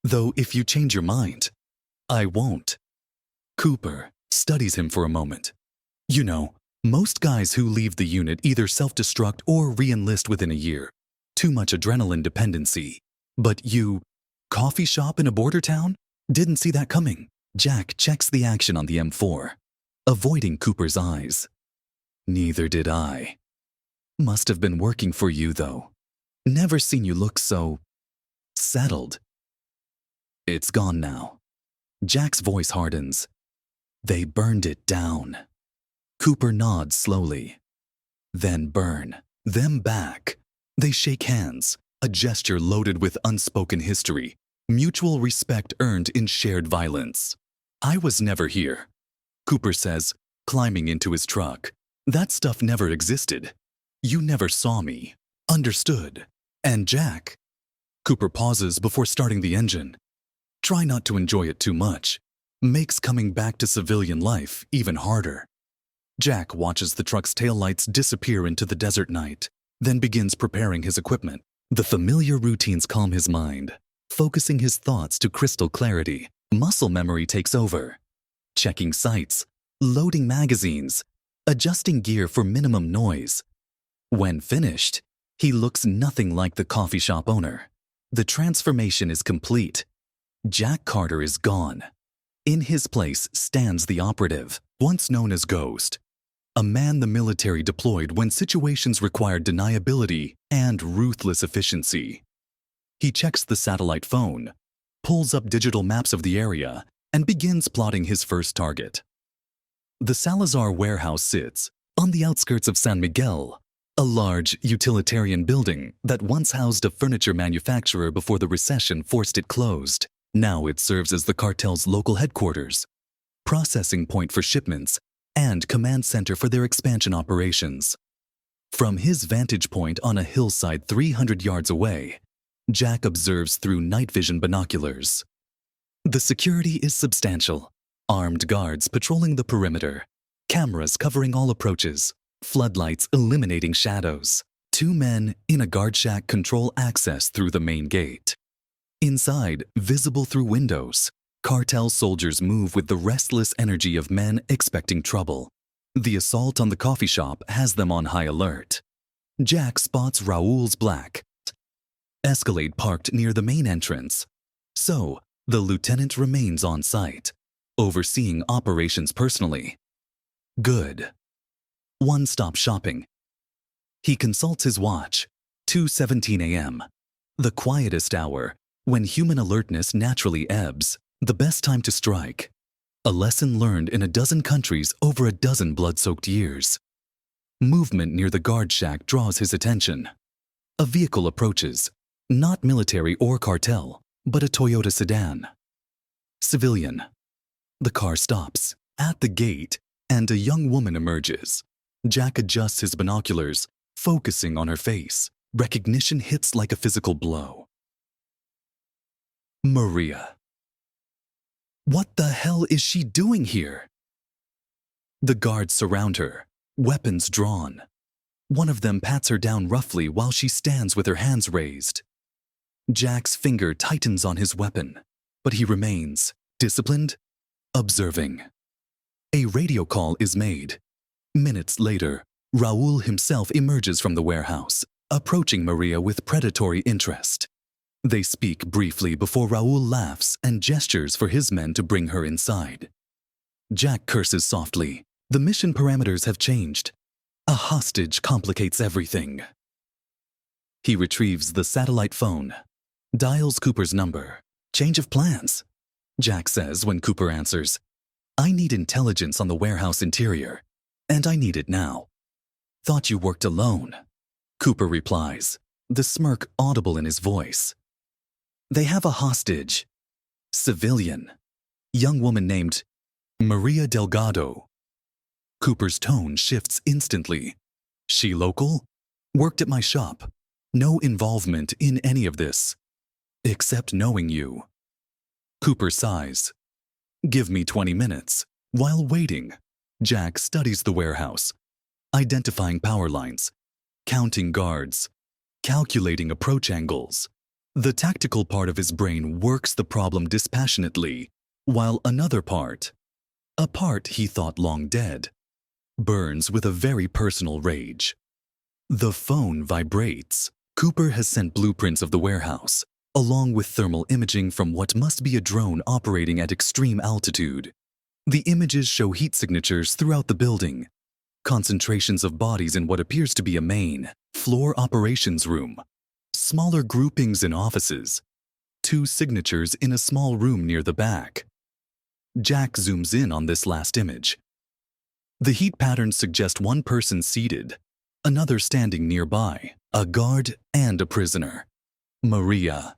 Though if you change your mind, I won't. Cooper studies him for a moment. You know, most guys who leave the unit either self-destruct or re-enlist within a year. Too much adrenaline dependency. But you, coffee shop in a border town? Didn't see that coming. Jack checks the action on the M4, avoiding Cooper's eyes. Neither did I. Must have been working for you, though. Never seen you look so settled. It's gone now. Jack's voice hardens. They burned it down. Cooper nods slowly. Then burn them back. They shake hands, a gesture loaded with unspoken history, mutual respect earned in shared violence. I was never here, Cooper says, climbing into his truck. That stuff never existed. You never saw me. Understood. And Jack. Cooper pauses before starting the engine. Try not to enjoy it too much. Makes coming back to civilian life even harder. Jack watches the truck's taillights disappear into the desert night, then begins preparing his equipment. The familiar routines calm his mind, focusing his thoughts to crystal clarity. Muscle memory takes over. Checking sights, loading magazines, adjusting gear for minimum noise. When finished, he looks nothing like the coffee shop owner. The transformation is complete. Jack Carter is gone. In his place stands the operative, once known as Ghost, a man the military deployed when situations required deniability and ruthless efficiency. He checks the satellite phone, pulls up digital maps of the area, and begins plotting his first target. The Salazar warehouse sits on the outskirts of San Miguel, a large utilitarian building that once housed a furniture manufacturer before the recession forced it closed. Now it serves as the cartel's local headquarters, processing point for shipments, and command center for their expansion operations. From his vantage point on a hillside 300 yards away, Jack observes through night vision binoculars. The security is substantial. Armed guards patrolling the perimeter, cameras covering all approaches, floodlights eliminating shadows. 2 men in a guard shack control access through the main gate. Inside, visible through windows, cartel soldiers move with the restless energy of men expecting trouble. The assault on the coffee shop has them on high alert. Jack spots Raul's black Escalade parked near the main entrance. So, the lieutenant remains on site, overseeing operations personally. Good. One-stop shopping. He consults his watch. 2:17 a.m. The quietest hour, when human alertness naturally ebbs. The best time to strike. A lesson learned in a dozen countries over a dozen blood-soaked years. Movement near the guard shack draws his attention. A vehicle approaches, not military or cartel, but a Toyota sedan. Civilian. The car stops at the gate, and a young woman emerges. Jack adjusts his binoculars, focusing on her face. Recognition hits like a physical blow. Maria. What the hell is she doing here? The guards surround her, weapons drawn. One of them pats her down roughly while she stands with her hands raised. Jack's finger tightens on his weapon, but he remains disciplined, observing. A radio call is made. Minutes later, Raul himself emerges from the warehouse, approaching Maria with predatory interest. They speak briefly before Raul laughs and gestures for his men to bring her inside. Jack curses softly. The mission parameters have changed. A hostage complicates everything. He retrieves the satellite phone, dials Cooper's number. Change of plans, Jack says when Cooper answers. I need intelligence on the warehouse interior, and I need it now. Thought you worked alone, Cooper replies, the smirk audible in his voice. They have a hostage. Civilian. Young woman named Maria Delgado. Cooper's tone shifts instantly. She local? Worked at my shop. No involvement in any of this. Except knowing you. Cooper sighs. Give me 20 minutes. While waiting, Jack studies the warehouse, identifying power lines, counting guards, calculating approach angles. The tactical part of his brain works the problem dispassionately, while another part, a part he thought long dead, burns with a very personal rage. The phone vibrates. Cooper has sent blueprints of the warehouse, along with thermal imaging from what must be a drone operating at extreme altitude. The images show heat signatures throughout the building, concentrations of bodies in what appears to be a main floor operations room, smaller groupings in offices, 2 signatures in a small room near the back. Jack zooms in on this last image. The heat patterns suggest one person seated, another standing nearby, a guard and a prisoner. Maria.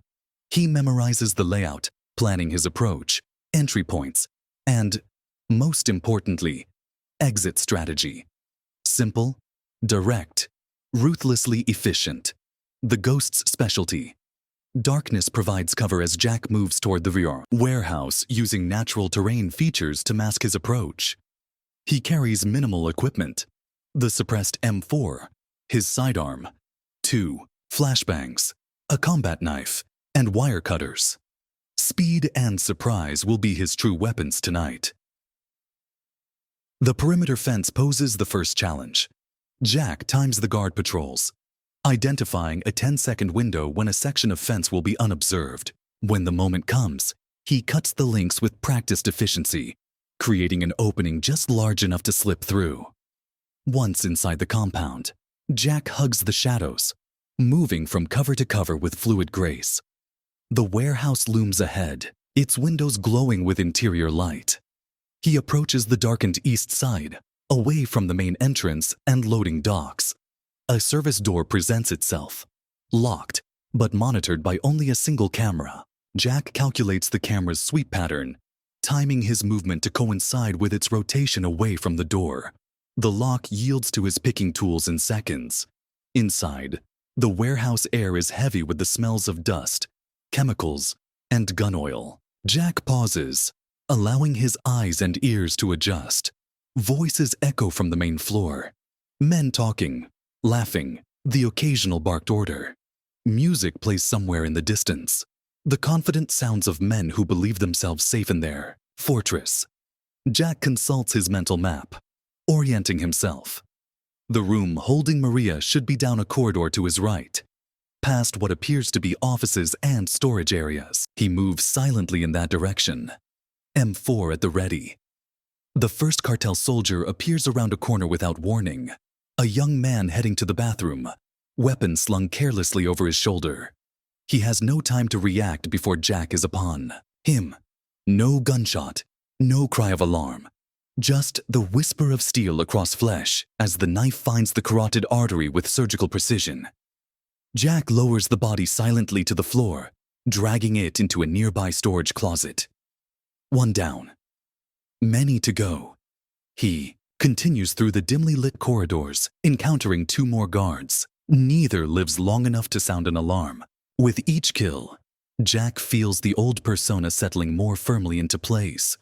He memorizes the layout, planning his approach, entry points, and, most importantly, exit strategy. Simple, direct, ruthlessly efficient. The Ghost's specialty. Darkness provides cover as Jack moves toward the rear warehouse using natural terrain features to mask his approach. He carries minimal equipment. The suppressed M4, his sidearm, 2 flashbangs, a combat knife, and wire cutters. Speed and surprise will be his true weapons tonight. The perimeter fence poses the first challenge. Jack times the guard patrols, identifying a 10-second window when a section of fence will be unobserved. When the moment comes, he cuts the links with practiced efficiency, creating an opening just large enough to slip through. Once inside the compound, Jack hugs the shadows, moving from cover to cover with fluid grace. The warehouse looms ahead, its windows glowing with interior light. He approaches the darkened east side, away from the main entrance and loading docks. A service door presents itself, locked, but monitored by only a single camera. Jack calculates the camera's sweep pattern, timing his movement to coincide with its rotation away from the door. The lock yields to his picking tools in seconds. Inside, the warehouse air is heavy with the smells of dust, chemicals, and gun oil. Jack pauses, allowing his eyes and ears to adjust. Voices echo from the main floor. Men talking, laughing, the occasional barked order. Music plays somewhere in the distance. The confident sounds of men who believe themselves safe in their fortress. Jack consults his mental map, orienting himself. The room holding Maria should be down a corridor to his right, past what appears to be offices and storage areas. He moves silently in that direction, M4 at the ready. The first cartel soldier appears around a corner without warning. A young man heading to the bathroom, weapon slung carelessly over his shoulder. He has no time to react before Jack is upon him. No gunshot, no cry of alarm. Just the whisper of steel across flesh as the knife finds the carotid artery with surgical precision. Jack lowers the body silently to the floor, dragging it into a nearby storage closet. One down. Many to go. He continues through the dimly lit corridors, encountering two more guards. Neither lives long enough to sound an alarm. With each kill, Jack feels the old persona settling more firmly into place.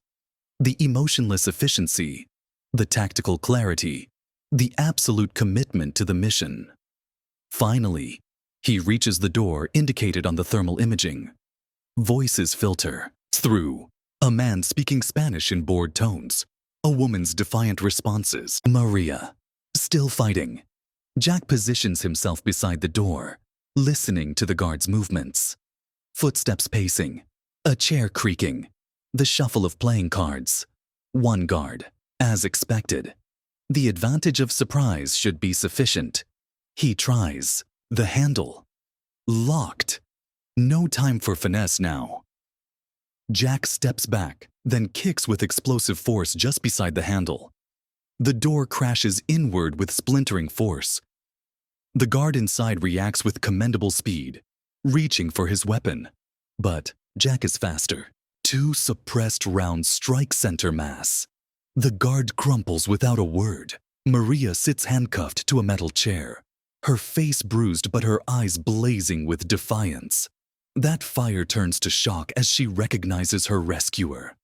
The emotionless efficiency, the tactical clarity, the absolute commitment to the mission. Finally, he reaches the door indicated on the thermal imaging. Voices filter through. A man speaking Spanish in bored tones. A woman's defiant responses. Maria, still fighting. Jack positions himself beside the door, listening to the guard's movements. Footsteps pacing, a chair creaking, the shuffle of playing cards. One guard, as expected. The advantage of surprise should be sufficient. He tries. The handle. Locked. No time for finesse now. Jack steps back, then kicks with explosive force just beside the handle. The door crashes inward with splintering force. The guard inside reacts with commendable speed, reaching for his weapon. But Jack is faster. Two suppressed rounds strike center mass. The guard crumples without a word. Maria sits handcuffed to a metal chair, her face bruised but her eyes blazing with defiance. That fire turns to shock as she recognizes her rescuer.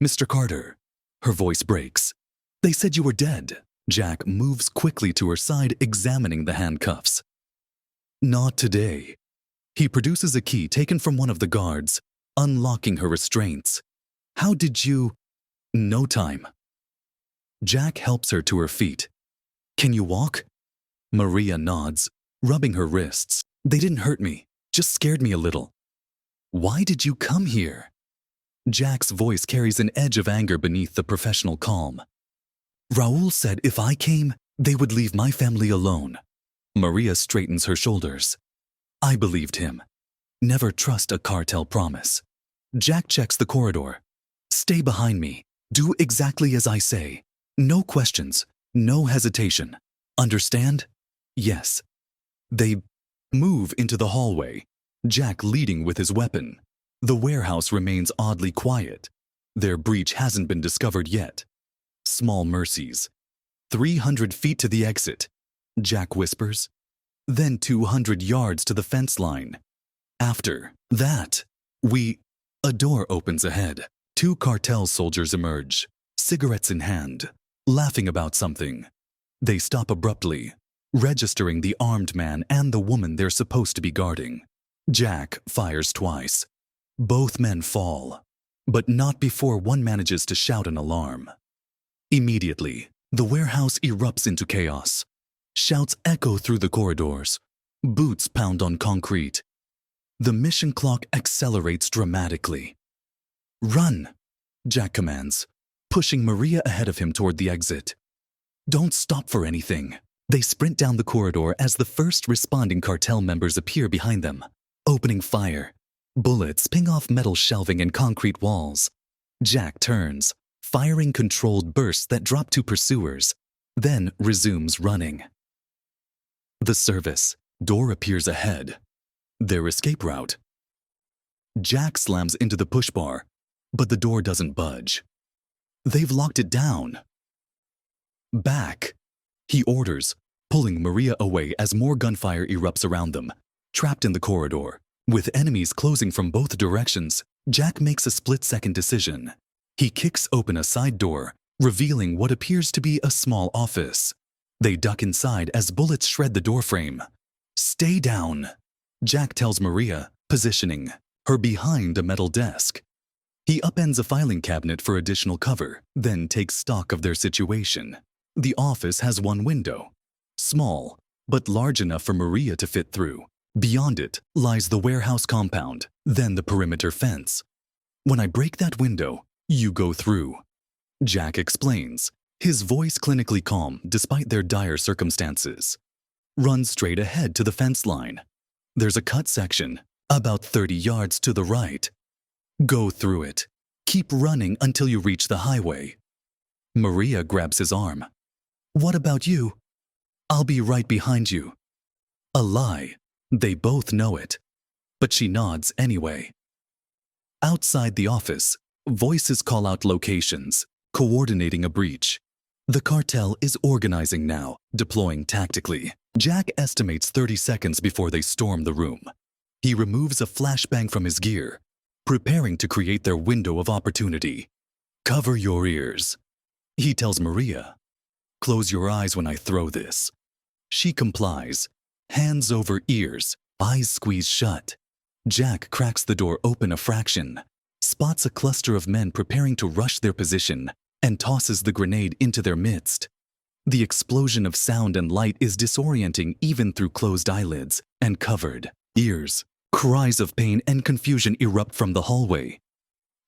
Mr. Carter. Her voice breaks. They said you were dead. Jack moves quickly to her side, examining the handcuffs. Not today. He produces a key taken from one of the guards, unlocking her restraints. How did you... No time. Jack helps her to her feet. Can you walk? Maria nods, rubbing her wrists. They didn't hurt me, just scared me a little. Why did you come here? Jack's voice carries an edge of anger beneath the professional calm. Raul said if I came, they would leave my family alone. Maria straightens her shoulders. I believed him. Never trust a cartel promise. Jack checks the corridor. Stay behind me. Do exactly as I say. No questions. No hesitation. Understand? Yes. They move into the hallway, Jack leading with his weapon. The warehouse remains oddly quiet. Their breach hasn't been discovered yet. Small mercies. 300 feet to the exit, Jack whispers. Then 200 yards to the fence line. After that, A door opens ahead. Two cartel soldiers emerge, cigarettes in hand, laughing about something. They stop abruptly, registering the armed man and the woman they're supposed to be guarding. Jack fires twice. Both men fall, but not before one manages to shout an alarm. Immediately, the warehouse erupts into chaos. Shouts echo through the corridors. Boots pound on concrete. The mission clock accelerates dramatically. Run, Jack commands, pushing Maria ahead of him toward the exit. Don't stop for anything. They sprint down the corridor as the first responding cartel members appear behind them, opening fire. Bullets ping off metal shelving and concrete walls. Jack turns, firing controlled bursts that drop to pursuers, then resumes running. The service. Door appears ahead. Their escape route. Jack slams into the push bar, but the door doesn't budge. They've locked it down. Back, he orders, pulling Maria away as more gunfire erupts around them. Trapped in the corridor, with enemies closing from both directions, Jack makes a split-second decision. He kicks open a side door, revealing what appears to be a small office. They duck inside as bullets shred the doorframe. "Stay down," Jack tells Maria, positioning her behind a metal desk. He upends a filing cabinet for additional cover, then takes stock of their situation. The office has one window, small, but large enough for Maria to fit through. Beyond it lies the warehouse compound, then the perimeter fence. "When I break that window, you go through," Jack explains, his voice clinically calm despite their dire circumstances. "Run straight ahead to the fence line. There's a cut section, about 30 yards to the right. Go through it. Keep running until you reach the highway." Maria grabs his arm. "What about you?" "I'll be right behind you." A lie. They both know it. But she nods anyway. Outside the office, voices call out locations, coordinating a breach. The cartel is organizing now, deploying tactically. Jack estimates 30 seconds before they storm the room. He removes a flashbang from his gear, preparing to create their window of opportunity. "Cover your ears," he tells Maria. "Close your eyes when I throw this." She complies, hands over ears, eyes squeezed shut. Jack cracks the door open a fraction, spots a cluster of men preparing to rush their position, and tosses the grenade into their midst. The explosion of sound and light is disorienting even through closed eyelids and covered ears. Cries of pain and confusion erupt from the hallway.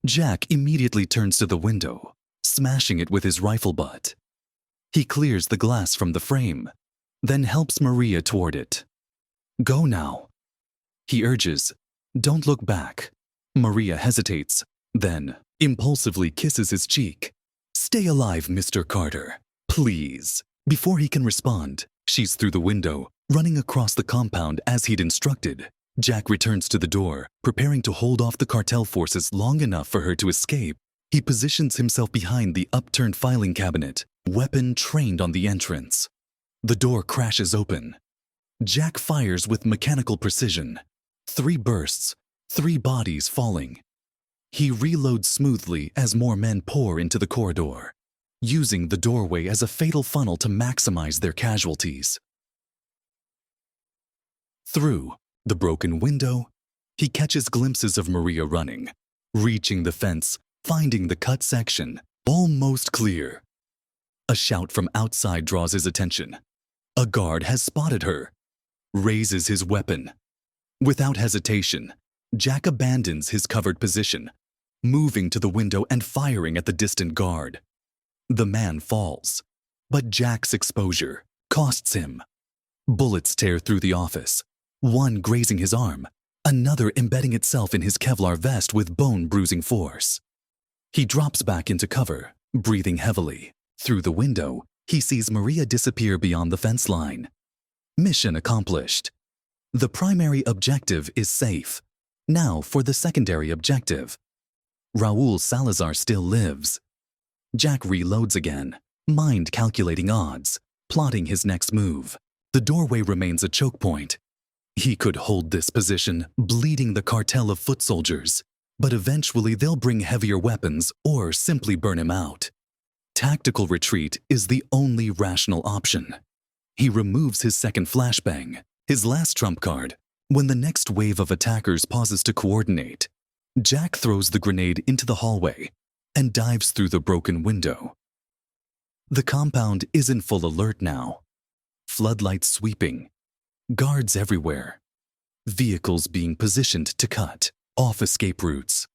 Jack immediately turns to the window, smashing it with his rifle butt. He clears the glass from the frame, then helps Maria toward it. "Go now," he urges. "Don't look back." Maria hesitates, then impulsively kisses his cheek. "Stay alive, Mr. Carter, please." Before he can respond, she's through the window, running across the compound as he'd instructed. Jack returns to the door, preparing to hold off the cartel forces long enough for her to escape. He positions himself behind the upturned filing cabinet, weapon trained on the entrance. The door crashes open. Jack fires with mechanical precision. 3 bursts, 3 bodies falling. He reloads smoothly as more men pour into the corridor, using the doorway as a fatal funnel to maximize their casualties. Through the broken window, he catches glimpses of Maria running, reaching the fence, finding the cut section, almost clear. A shout from outside draws his attention. A guard has spotted her, raises his weapon. Without hesitation, Jack abandons his covered position, moving to the window and firing at the distant guard. The man falls, but Jack's exposure costs him. Bullets tear through the office, one grazing his arm, another embedding itself in his Kevlar vest with bone-bruising force. He drops back into cover, breathing heavily. Through the window, he sees Maria disappear beyond the fence line. Mission accomplished. The primary objective is safe. Now for the secondary objective. Raul Salazar still lives. Jack reloads again, mind calculating odds, plotting his next move. The doorway remains a choke point. He could hold this position, bleeding the cartel of foot soldiers, but eventually they'll bring heavier weapons or simply burn him out. Tactical retreat is the only rational option. He removes his second flashbang, his last trump card. When the next wave of attackers pauses to coordinate, Jack throws the grenade into the hallway and dives through the broken window. The compound is in full alert now. Floodlights sweeping, guards everywhere, vehicles being positioned to cut off escape routes.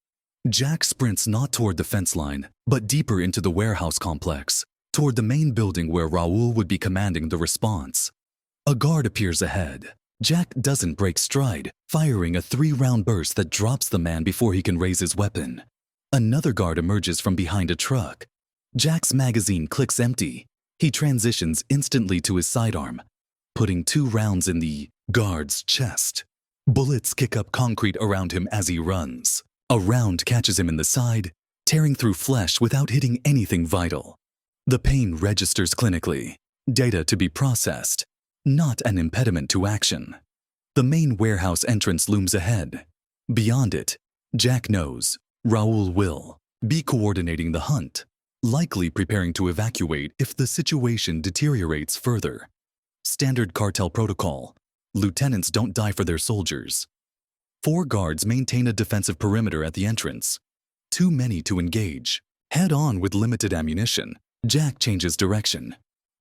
Jack sprints not toward the fence line, but deeper into the warehouse complex, toward the main building where Raul would be commanding the response. A guard appears ahead, Jack doesn't break stride, firing a 3-round burst that drops the man before he can raise his weapon. Another guard emerges from behind a truck. Jack's magazine clicks empty. He transitions instantly to his sidearm, putting 2 rounds in the guard's chest. Bullets kick up concrete around him as he runs. A round catches him in the side, tearing through flesh without hitting anything vital. The pain registers clinically, data to be processed, not an impediment to action. The main warehouse entrance looms ahead. Beyond it, Jack knows Raul will be coordinating the hunt, likely preparing to evacuate if the situation deteriorates further. Standard cartel protocol: lieutenants don't die for their soldiers. 4 guards maintain a defensive perimeter at the entrance. Too many to engage. Head on with limited ammunition, Jack changes direction,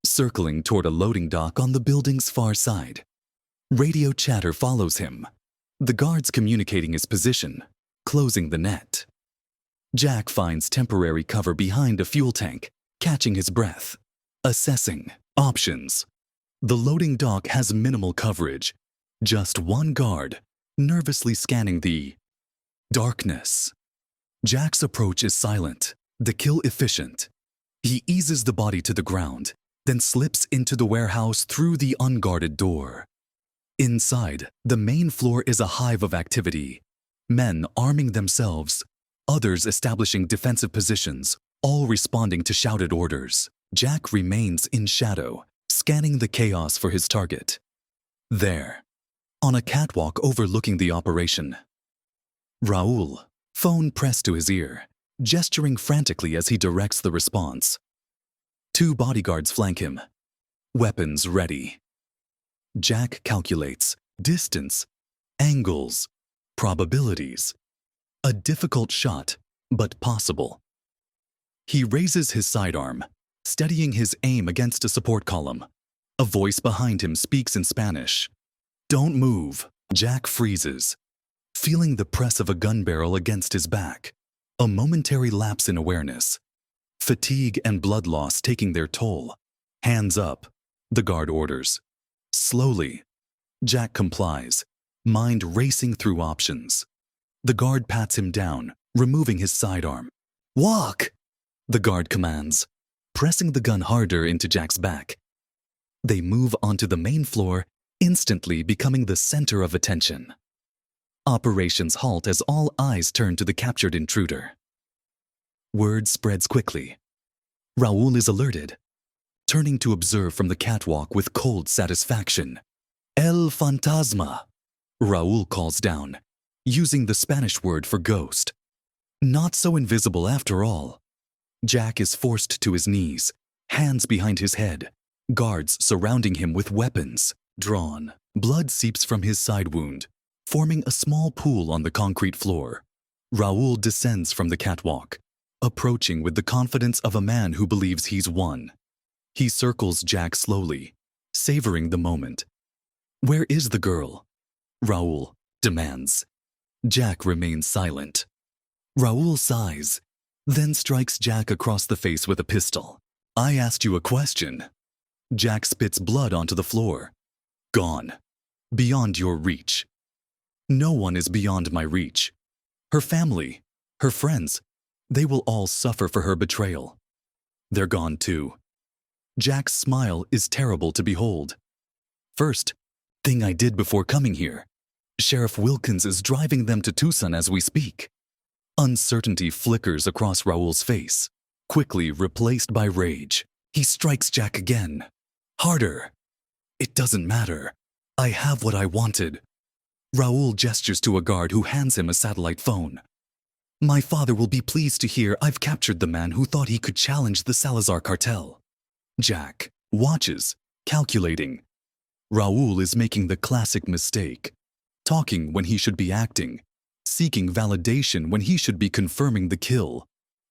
circling toward a loading dock on the building's far side. Radio chatter follows him. The guards communicating his position, closing the net. Jack finds temporary cover behind a fuel tank, catching his breath, assessing options. The loading dock has minimal coverage. Just 1 guard, nervously scanning the darkness. Jack's approach is silent, the kill efficient. He eases the body to the ground, then slips into the warehouse through the unguarded door. Inside, the main floor is a hive of activity. Men arming themselves, others establishing defensive positions, all responding to shouted orders. Jack remains in shadow, scanning the chaos for his target. There, on a catwalk overlooking the operation, Raul, phone pressed to his ear, gesturing frantically as he directs the response. 2 bodyguards flank him, weapons ready. Jack calculates distance, angles, probabilities. A difficult shot, but possible. He raises his sidearm, steadying his aim against a support column. A voice behind him speaks in Spanish. "Don't move." Jack freezes, feeling the press of a gun barrel against his back. A momentary lapse in awareness. Fatigue and blood loss taking their toll. "Hands up," the guard orders. Slowly, Jack complies, mind racing through options. The guard pats him down, removing his sidearm. "Walk!" the guard commands, pressing the gun harder into Jack's back. They move onto the main floor, instantly becoming the center of attention. Operations halt as all eyes turn to the captured intruder. Word spreads quickly. Raul is alerted, turning to observe from the catwalk with cold satisfaction. "El fantasma," Raul calls down, using the Spanish word for ghost. Not so invisible after all. Jack is forced to his knees, hands behind his head, guards surrounding him with weapons drawn. Blood seeps from his side wound, forming a small pool on the concrete floor. Raul descends from the catwalk, approaching with the confidence of a man who believes he's won. He circles Jack slowly, savoring the moment. "Where is the girl?" Raul demands. Jack remains silent. Raul sighs, then strikes Jack across the face with a pistol. "I asked you a question." Jack spits blood onto the floor. "Gone. Beyond your reach." "No one is beyond my reach. Her family, her friends, they will all suffer for her betrayal. They're gone too." Jack's smile is terrible to behold. "First thing I did before coming here, Sheriff Wilkins is driving them to Tucson as we speak." Uncertainty flickers across Raul's face, quickly replaced by rage. He strikes Jack again. Harder. "It doesn't matter. I have what I wanted." Raul gestures to a guard who hands him a satellite phone. "My father will be pleased to hear I've captured the man who thought he could challenge the Salazar cartel." Jack watches, calculating. Raul is making the classic mistake, talking when he should be acting, seeking validation when he should be confirming the kill.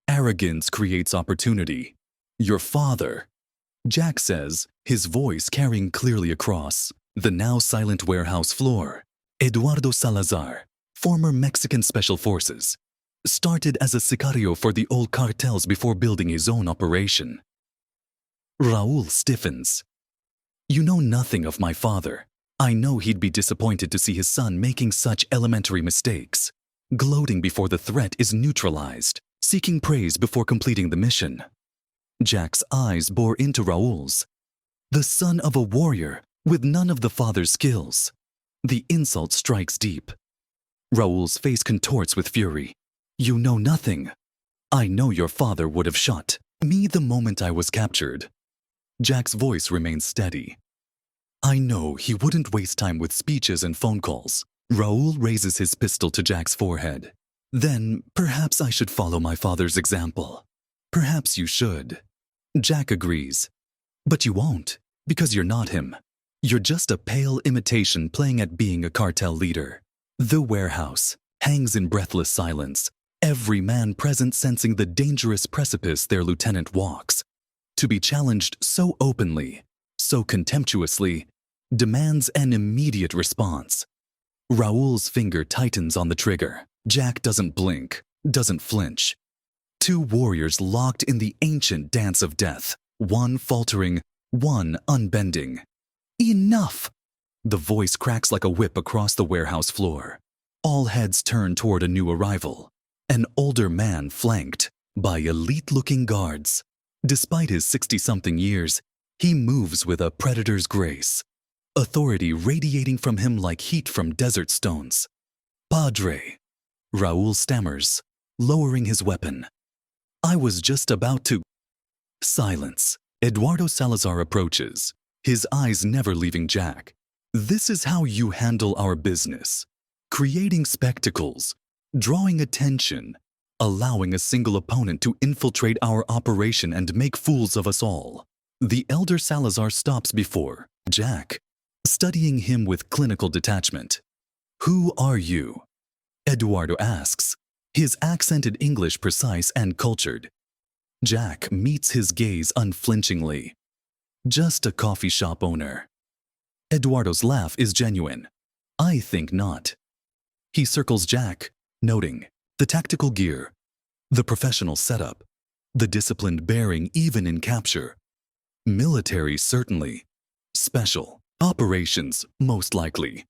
Arrogance creates opportunity. "Your father," Jack says, his voice carrying clearly across the now silent warehouse floor. "Eduardo Salazar, former Mexican Special Forces, started as a sicario for the old cartels before building his own operation." Raul stiffens. "You know nothing of my father. I know he'd be disappointed to see his son making such elementary mistakes, gloating before the threat is neutralized, seeking praise before completing the mission. Jack's eyes bore into Raoul's. The son of a warrior with none of the father's skills. The insult strikes deep. Raoul's face contorts with fury. You know nothing. I know your father would have shot me the moment I was captured. Jack's voice remains steady. I know he wouldn't waste time with speeches and phone calls. Raoul raises his pistol to Jack's forehead. Then, perhaps I should follow my father's example. Perhaps you should. Jack agrees. But you won't, because you're not him. You're just a pale imitation playing at being a cartel leader. The warehouse hangs in breathless silence, every man present sensing the dangerous precipice their lieutenant walks. To be challenged so openly, so contemptuously, demands an immediate response. Raoul's finger tightens on the trigger. Jack doesn't blink, doesn't flinch. Two warriors locked in the ancient dance of death, one faltering, one unbending. Enough! The voice cracks like a whip across the warehouse floor. All heads turn toward a new arrival, an older man flanked by elite-looking guards. Despite his 60-something years, he moves with a predator's grace, authority radiating from him like heat from desert stones. Padre, Raoul stammers, lowering his weapon. I was just about to... Silence. Eduardo Salazar approaches, his eyes never leaving Jack. This is how you handle our business. Creating spectacles, drawing attention, allowing a single opponent to infiltrate our operation and make fools of us all. The elder Salazar stops before Jack, studying him with clinical detachment. Who are you? Eduardo asks, his accented English precise and cultured. Jack meets his gaze unflinchingly. Just a coffee shop owner. Eduardo's laugh is genuine. I think not. He circles Jack, noting the tactical gear, the professional setup, the disciplined bearing even in capture. Military, certainly. Special. Operations, most likely.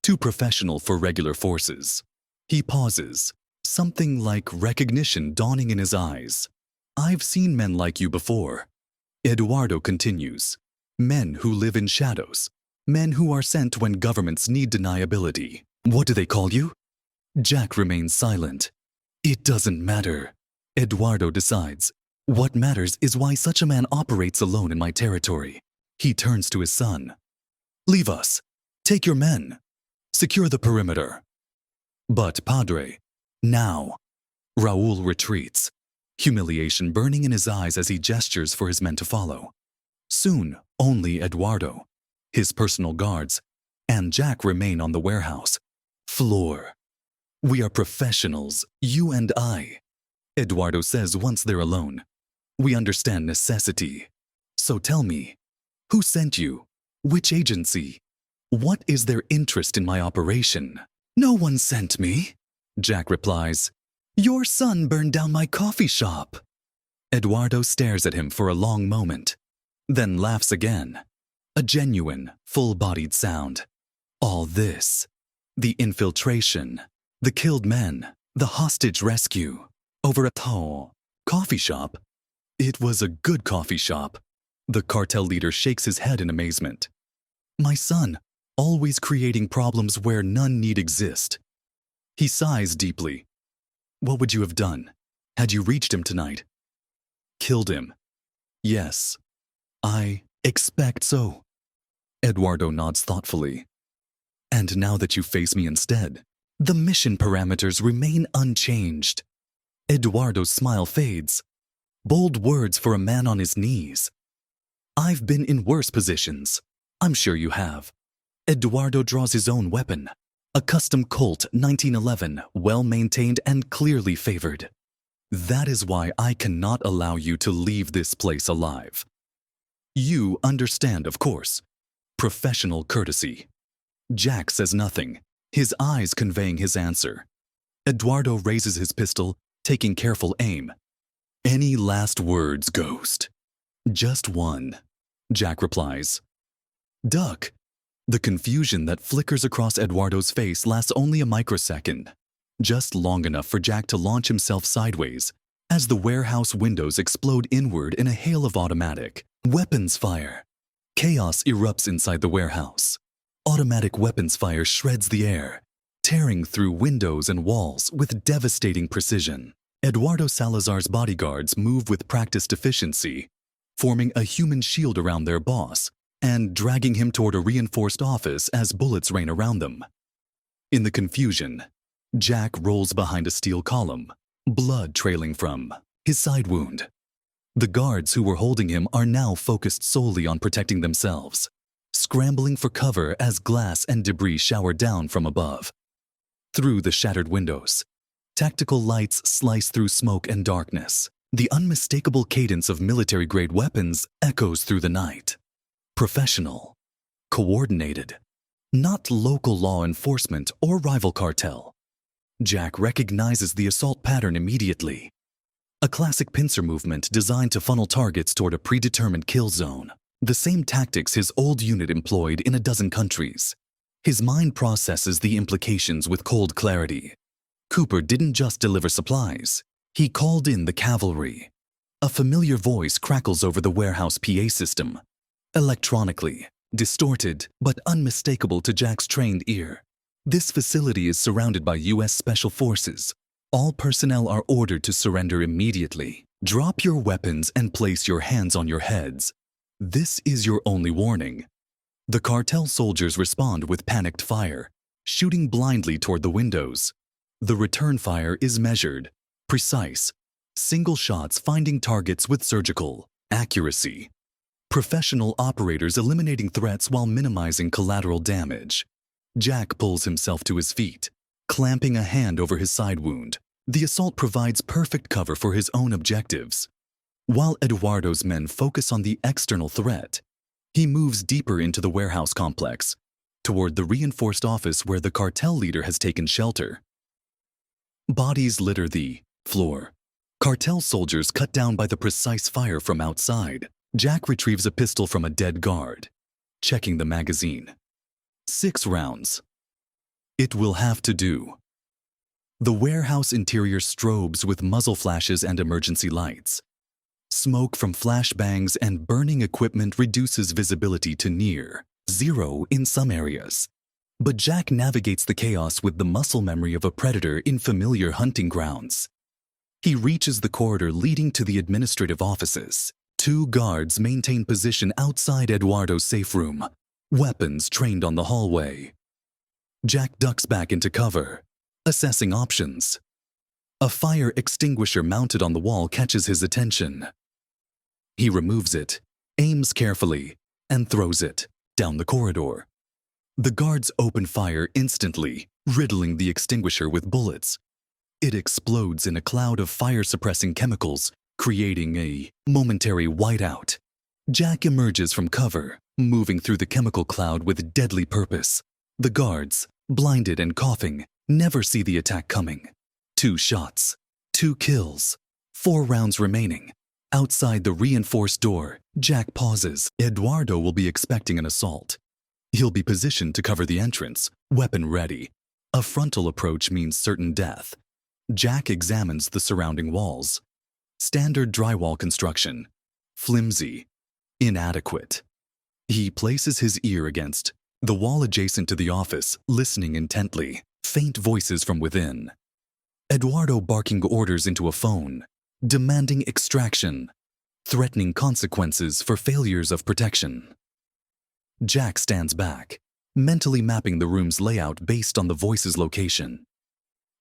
Too professional for regular forces. He pauses, something like recognition dawning in his eyes. I've seen men like you before. Eduardo continues. Men who live in shadows. Men who are sent when governments need deniability. What do they call you? Jack remains silent. It doesn't matter. Eduardo decides. What matters is why such a man operates alone in my territory. He turns to his son. Leave us. Take your men. Secure the perimeter. But Padre, now. Raoul retreats, humiliation burning in his eyes as he gestures for his men to follow. Soon, only Eduardo, his personal guards, and Jack remain on the warehouse floor. We are professionals, you and I, Eduardo says once they're alone. We understand necessity. So tell me, who sent you? Which agency? What is their interest in my operation? No one sent me, Jack replies. Your son burned down my coffee shop. Eduardo stares at him for a long moment, then laughs again. A genuine, full-bodied sound. All this, the infiltration, the killed men, the hostage rescue, over a coffee shop. It was a good coffee shop. The cartel leader shakes his head in amazement. My son, always creating problems where none need exist. He sighs deeply. What would you have done had you reached him tonight? Killed him. Yes, I expect so. Eduardo nods thoughtfully. And now that you face me instead, the mission parameters remain unchanged. Eduardo's smile fades. Bold words for a man on his knees. I've been in worse positions. I'm sure you have. Eduardo draws his own weapon. A custom Colt 1911, well-maintained and clearly favored. That is why I cannot allow you to leave this place alive. You understand, of course. Professional courtesy. Jack says nothing, his eyes conveying his answer. Eduardo raises his pistol, taking careful aim. Any last words, Ghost? Just one, Jack replies. Duck. The confusion that flickers across Eduardo's face lasts only a microsecond, just long enough for Jack to launch himself sideways as the warehouse windows explode inward in a hail of automatic weapons fire. Chaos erupts inside the warehouse. Automatic weapons fire shreds the air, tearing through windows and walls with devastating precision. Eduardo Salazar's bodyguards move with practiced efficiency, forming a human shield around their boss and dragging him toward a reinforced office as bullets rain around them. In the confusion, Jack rolls behind a steel column, blood trailing from his side wound. The guards who were holding him are now focused solely on protecting themselves, scrambling for cover as glass and debris shower down from above. Through the shattered windows, tactical lights slice through smoke and darkness. The unmistakable cadence of military-grade weapons echoes through the night. Professional, coordinated, not local law enforcement or rival cartel. Jack recognizes the assault pattern immediately. A classic pincer movement designed to funnel targets toward a predetermined kill zone. The same tactics his old unit employed in a dozen countries. His mind processes the implications with cold clarity. Cooper didn't just deliver supplies. He called in the cavalry. A familiar voice crackles over the warehouse PA system. Electronically, distorted but unmistakable to Jack's trained ear. This facility is surrounded by U.S. Special Forces. All personnel are ordered to surrender immediately. Drop your weapons and place your hands on your heads. This is your only warning. The cartel soldiers respond with panicked fire, shooting blindly toward the windows. The return fire is measured, precise, single shots finding targets with surgical accuracy. Professional operators eliminating threats while minimizing collateral damage. Jack pulls himself to his feet, clamping a hand over his side wound. The assault provides perfect cover for his own objectives. While Eduardo's men focus on the external threat, he moves deeper into the warehouse complex, toward the reinforced office where the cartel leader has taken shelter. Bodies litter the floor. Cartel soldiers cut down by the precise fire from outside. Jack retrieves a pistol from a dead guard, checking the magazine. 6 rounds. It will have to do. The warehouse interior strobes with muzzle flashes and emergency lights. Smoke from flashbangs and burning equipment reduces visibility to near zero in some areas. But Jack navigates the chaos with the muscle memory of a predator in familiar hunting grounds. He reaches the corridor leading to the administrative offices. 2 guards maintain position outside Eduardo's safe room, weapons trained on the hallway. Jack ducks back into cover, assessing options. A fire extinguisher mounted on the wall catches his attention. He removes it, aims carefully, and throws it down the corridor. The guards open fire instantly, riddling the extinguisher with bullets. It explodes in a cloud of fire-suppressing chemicals, creating a momentary whiteout. Jack emerges from cover, moving through the chemical cloud with deadly purpose. The guards, blinded and coughing, never see the attack coming. 2 shots, 2 kills, 4 rounds remaining. Outside the reinforced door, Jack pauses. Eduardo will be expecting an assault. He'll be positioned to cover the entrance, weapon ready. A frontal approach means certain death. Jack examines the surrounding walls. Standard drywall construction. Flimsy. Inadequate. He places his ear against the wall adjacent to the office, listening intently. Faint voices from within. Eduardo barking orders into a phone, demanding extraction, threatening consequences for failures of protection. Jack stands back, mentally mapping the room's layout based on the voice's location.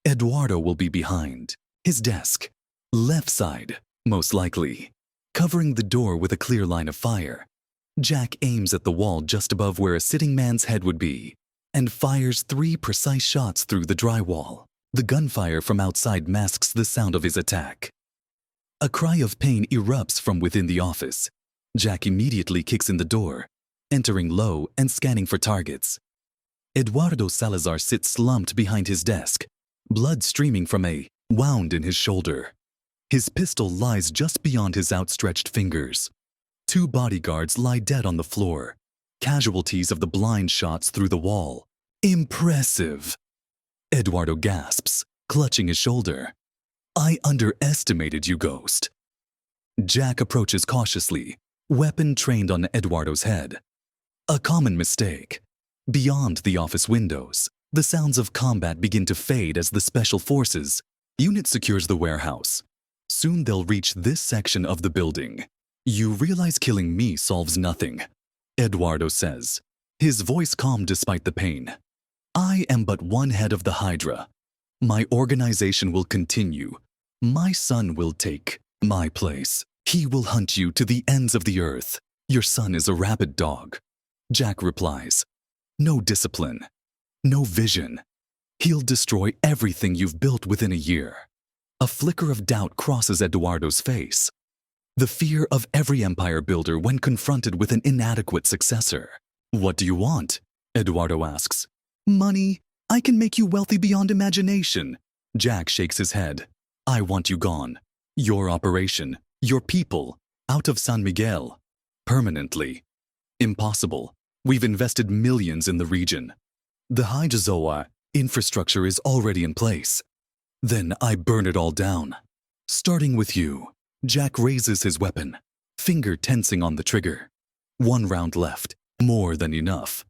Eduardo will be behind his desk, left side, most likely, covering the door with a clear line of fire. Jack aims at the wall just above where a sitting man's head would be and fires 3 precise shots through the drywall. The gunfire from outside masks the sound of his attack. A cry of pain erupts from within the office. Jack immediately kicks in the door, entering low and scanning for targets. Eduardo Salazar sits slumped behind his desk, blood streaming from a wound in his shoulder. His pistol lies just beyond his outstretched fingers. 2 bodyguards lie dead on the floor, Casualties of the blind shots through the wall. Impressive! Eduardo gasps, clutching his shoulder. I underestimated you, Ghost. Jack approaches cautiously, weapon trained on Eduardo's head. A common mistake. Beyond the office windows, the sounds of combat begin to fade as the Special Forces unit secures the warehouse. Soon they'll reach this section of the building. You realize killing me solves nothing, Eduardo says, his voice calm despite the pain. I am but one head of the Hydra. My organization will continue. My son will take my place. He will hunt you to the ends of the earth. Your son is a rabid dog. Jack replies, no discipline, no vision. He'll destroy everything you've built within a year. A flicker of doubt crosses Eduardo's face. The fear of every empire builder when confronted with an inadequate successor. What do you want? Eduardo asks. Money. I can make you wealthy beyond imagination. Jack shakes his head. I want you gone. Your operation, your people, out of San Miguel. Permanently. Impossible. We've invested millions in the region. The Hydrozoa infrastructure is already in place. Then I burn it all down. Starting with you. Jack raises his weapon, finger tensing on the trigger. 1 round left, more than enough.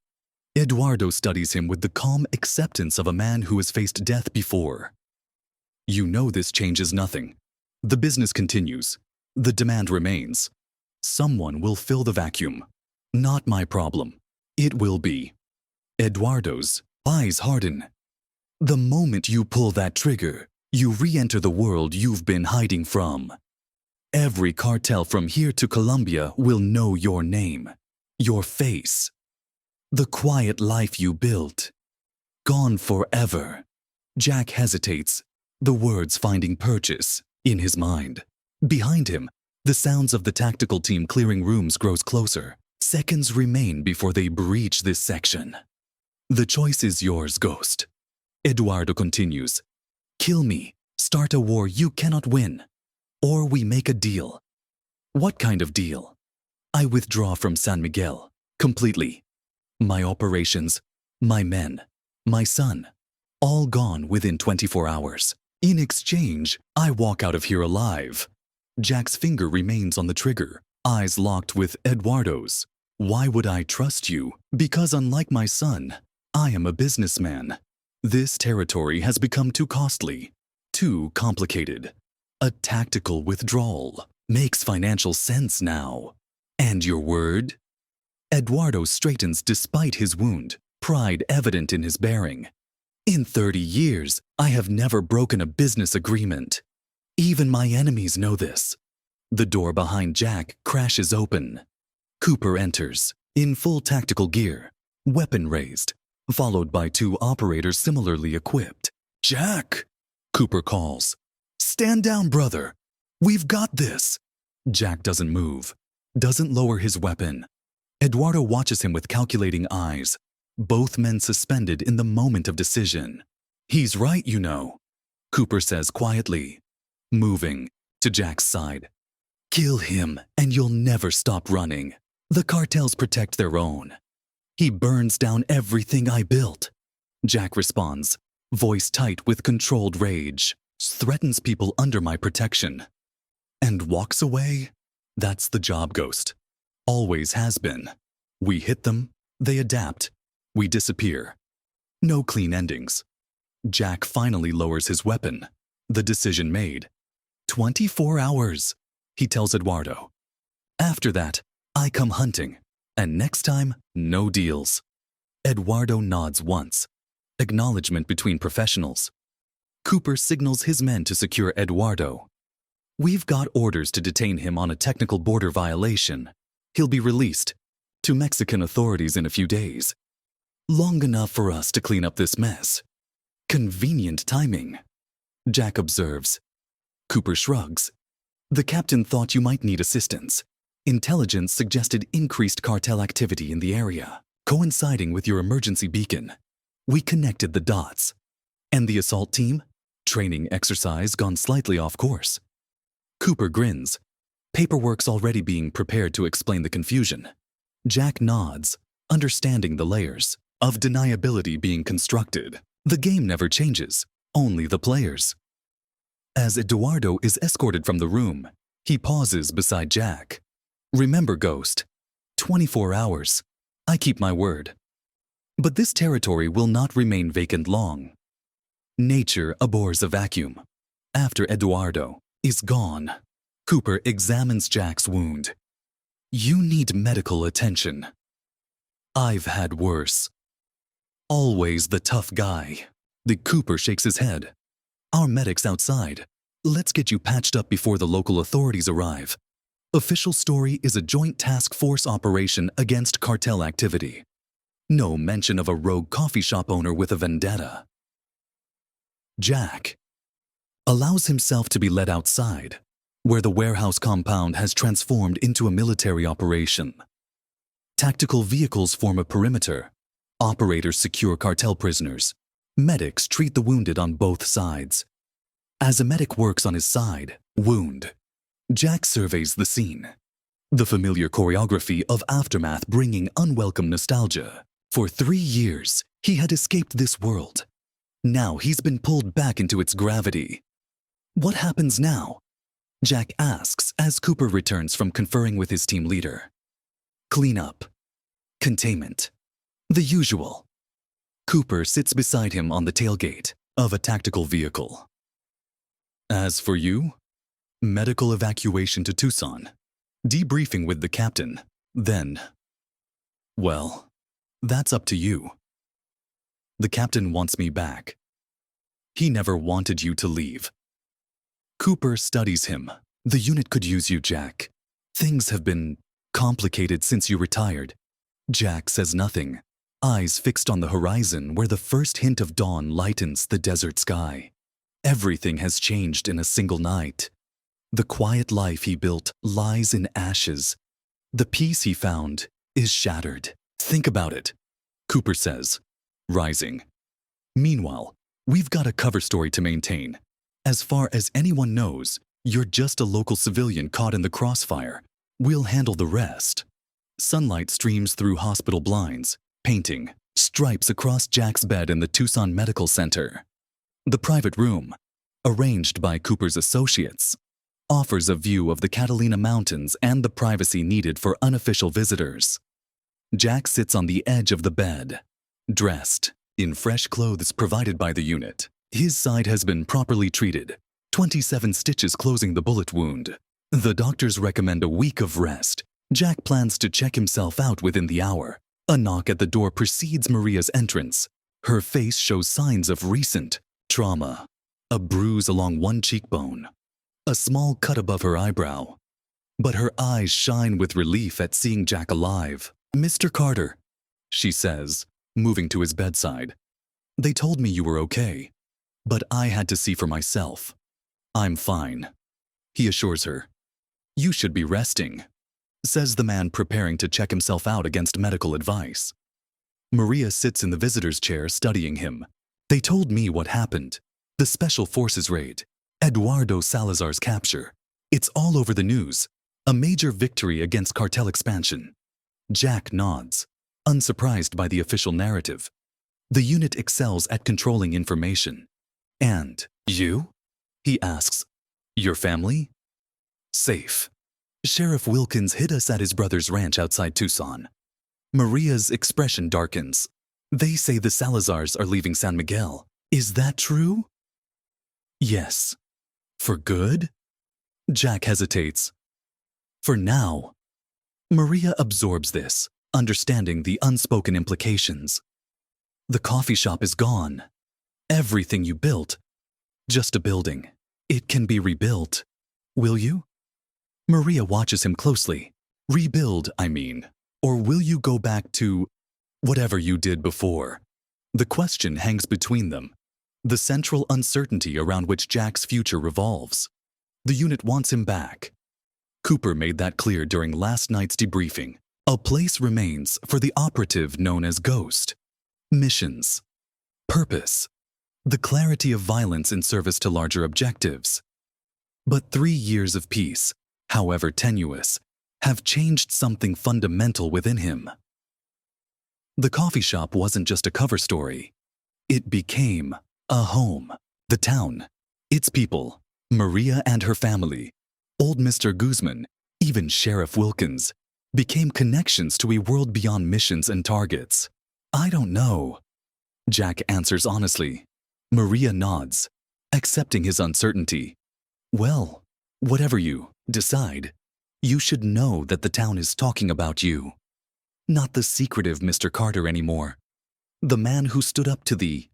Eduardo studies him with the calm acceptance of a man who has faced death before. You know this changes nothing. The business continues. The demand remains. Someone will fill the vacuum. Not my problem. It will be. Eduardo's eyes harden. The moment you pull that trigger, you re-enter the world you've been hiding from. Every cartel from here to Colombia will know your name, your face. The quiet life you built. Gone forever. Jack hesitates, the words finding purchase in his mind. Behind him, the sounds of the tactical team clearing rooms grows closer. Seconds remain before they breach this section. The choice is yours, Ghost. Eduardo continues. Kill me, start a war you cannot win. Or we make a deal. What kind of deal? I withdraw from San Miguel, completely. My operations, my men, my son, all gone within 24 hours. In exchange, I walk out of here alive. Jack's finger remains on the trigger, eyes locked with Eduardo's. Why would I trust you? Because unlike my son, I am a businessman. This territory has become too costly, too complicated. A tactical withdrawal makes financial sense now. And your word? Eduardo straightens despite his wound, pride evident in his bearing. In 30 years, I have never broken a business agreement. Even my enemies know this. The door behind Jack crashes open. Cooper enters, in full tactical gear, weapon raised, followed by 2 operators similarly equipped. Jack! Cooper calls. Stand down, brother. We've got this. Jack doesn't move, doesn't lower his weapon. Eduardo watches him with calculating eyes, both men suspended in the moment of decision. He's right, you know, Cooper says quietly, moving to Jack's side. Kill him and you'll never stop running. The cartels protect their own. He burns down everything I built. Jack responds, voice tight with controlled rage, threatens people under my protection. And walks away? That's the job, Ghost. Always has been. We hit them, they adapt, we disappear. No clean endings. Jack finally lowers his weapon. The decision made. 24 hours, he tells Eduardo. After that, I come hunting, and next time, no deals. Eduardo nods once. Acknowledgement between professionals. Cooper signals his men to secure Eduardo. We've got orders to detain him on a technical border violation. He'll be released to Mexican authorities in a few days. Long enough for us to clean up this mess. Convenient timing, Jack observes. Cooper shrugs. The captain thought you might need assistance. Intelligence suggested increased cartel activity in the area, coinciding with your emergency beacon. We connected the dots. And the assault team? Training exercise gone slightly off course. Cooper grins. Paperwork's already being prepared to explain the confusion. Jack nods. understanding the layers of deniability being constructed. The game never changes, only the players. As Eduardo is escorted from the room, he pauses beside Jack. Remember, Ghost, 24 hours. I keep my word. But this territory will not remain vacant long. Nature abhors a vacuum. After Eduardo is gone, Cooper examines Jack's wound. You need medical attention. I've had worse. Always the tough guy. The Cooper shakes his head. Our medic's outside. Let's get you patched up before the local authorities arrive. Official story is a joint task force operation against cartel activity. No mention of a rogue coffee shop owner with a vendetta. Jack allows himself to be led outside, where the warehouse compound has transformed into a military operation. Tactical vehicles form a perimeter. Operators secure cartel prisoners. Medics treat the wounded on both sides. As a medic works on his side, wound, Jack surveys the scene. The familiar choreography of aftermath bringing unwelcome nostalgia. For 3 years, he had escaped this world. Now he's been pulled back into its gravity. What happens now? Jack asks as Cooper returns from conferring with his team leader. Cleanup. Containment. The usual. Cooper sits beside him on the tailgate of a tactical vehicle. As for you, medical evacuation to Tucson, debriefing with the captain, then, well, that's up to you. The captain wants me back. He never wanted you to leave. Cooper studies him. The unit could use you, Jack. Things have been complicated since you retired. Jack says nothing, eyes fixed on the horizon where the first hint of dawn lightens the desert sky. Everything has changed in a single night. The quiet life he built lies in ashes. The peace he found is shattered. Think about it, Cooper says, rising. Meanwhile, we've got a cover story to maintain. As far as anyone knows, you're just a local civilian caught in the crossfire. We'll handle the rest. Sunlight streams through hospital blinds, painting stripes across Jack's bed in the Tucson Medical Center. The private room, arranged by Cooper's associates, offers a view of the Catalina Mountains and the privacy needed for unofficial visitors. Jack sits on the edge of the bed, dressed in fresh clothes provided by the unit. His side has been properly treated, 27 stitches closing the bullet wound. The doctors recommend a week of rest. Jack plans to check himself out within the hour. A knock at the door precedes Maria's entrance. Her face shows signs of recent trauma. A bruise along one cheekbone. A small cut above her eyebrow. But her eyes shine with relief at seeing Jack alive. Mr. Carter, she says, moving to his bedside. They told me you were okay, but I had to see for myself. I'm fine, he assures her. You should be resting, says the man preparing to check himself out against medical advice. Maria sits in the visitor's chair studying him. They told me what happened. The Special Forces raid. Eduardo Salazar's capture. It's all over the news. A major victory against cartel expansion. Jack nods, unsurprised by the official narrative. The unit excels at controlling information. And you? He asks. Your family? Safe. Sheriff Wilkins hid us at his brother's ranch outside Tucson. Maria's expression darkens. They say the Salazars are leaving San Miguel. Is that true? Yes. For good? Jack hesitates. For now. Maria absorbs this, understanding the unspoken implications. The coffee shop is gone. Everything you built. Just a building. It can be rebuilt. Will you? Maria watches him closely. Rebuild, I mean. Or will you go back to whatever you did before? The question hangs between them. The central uncertainty around which Jack's future revolves. The unit wants him back. Cooper made that clear during last night's debriefing. A place remains for the operative known as Ghost. Missions. Purpose. The clarity of violence in service to larger objectives. But 3 years of peace, however tenuous, have changed something fundamental within him. The coffee shop wasn't just a cover story. It became a home. The town, its people, Maria and her family, old Mr. Guzman, even Sheriff Wilkins, became connections to a world beyond missions and targets. I don't know. Jack answers honestly. Maria nods, accepting his uncertainty. Well, whatever you decide, you should know that the town is talking about you. Not the secretive Mr. Carter anymore. The man who stood up to the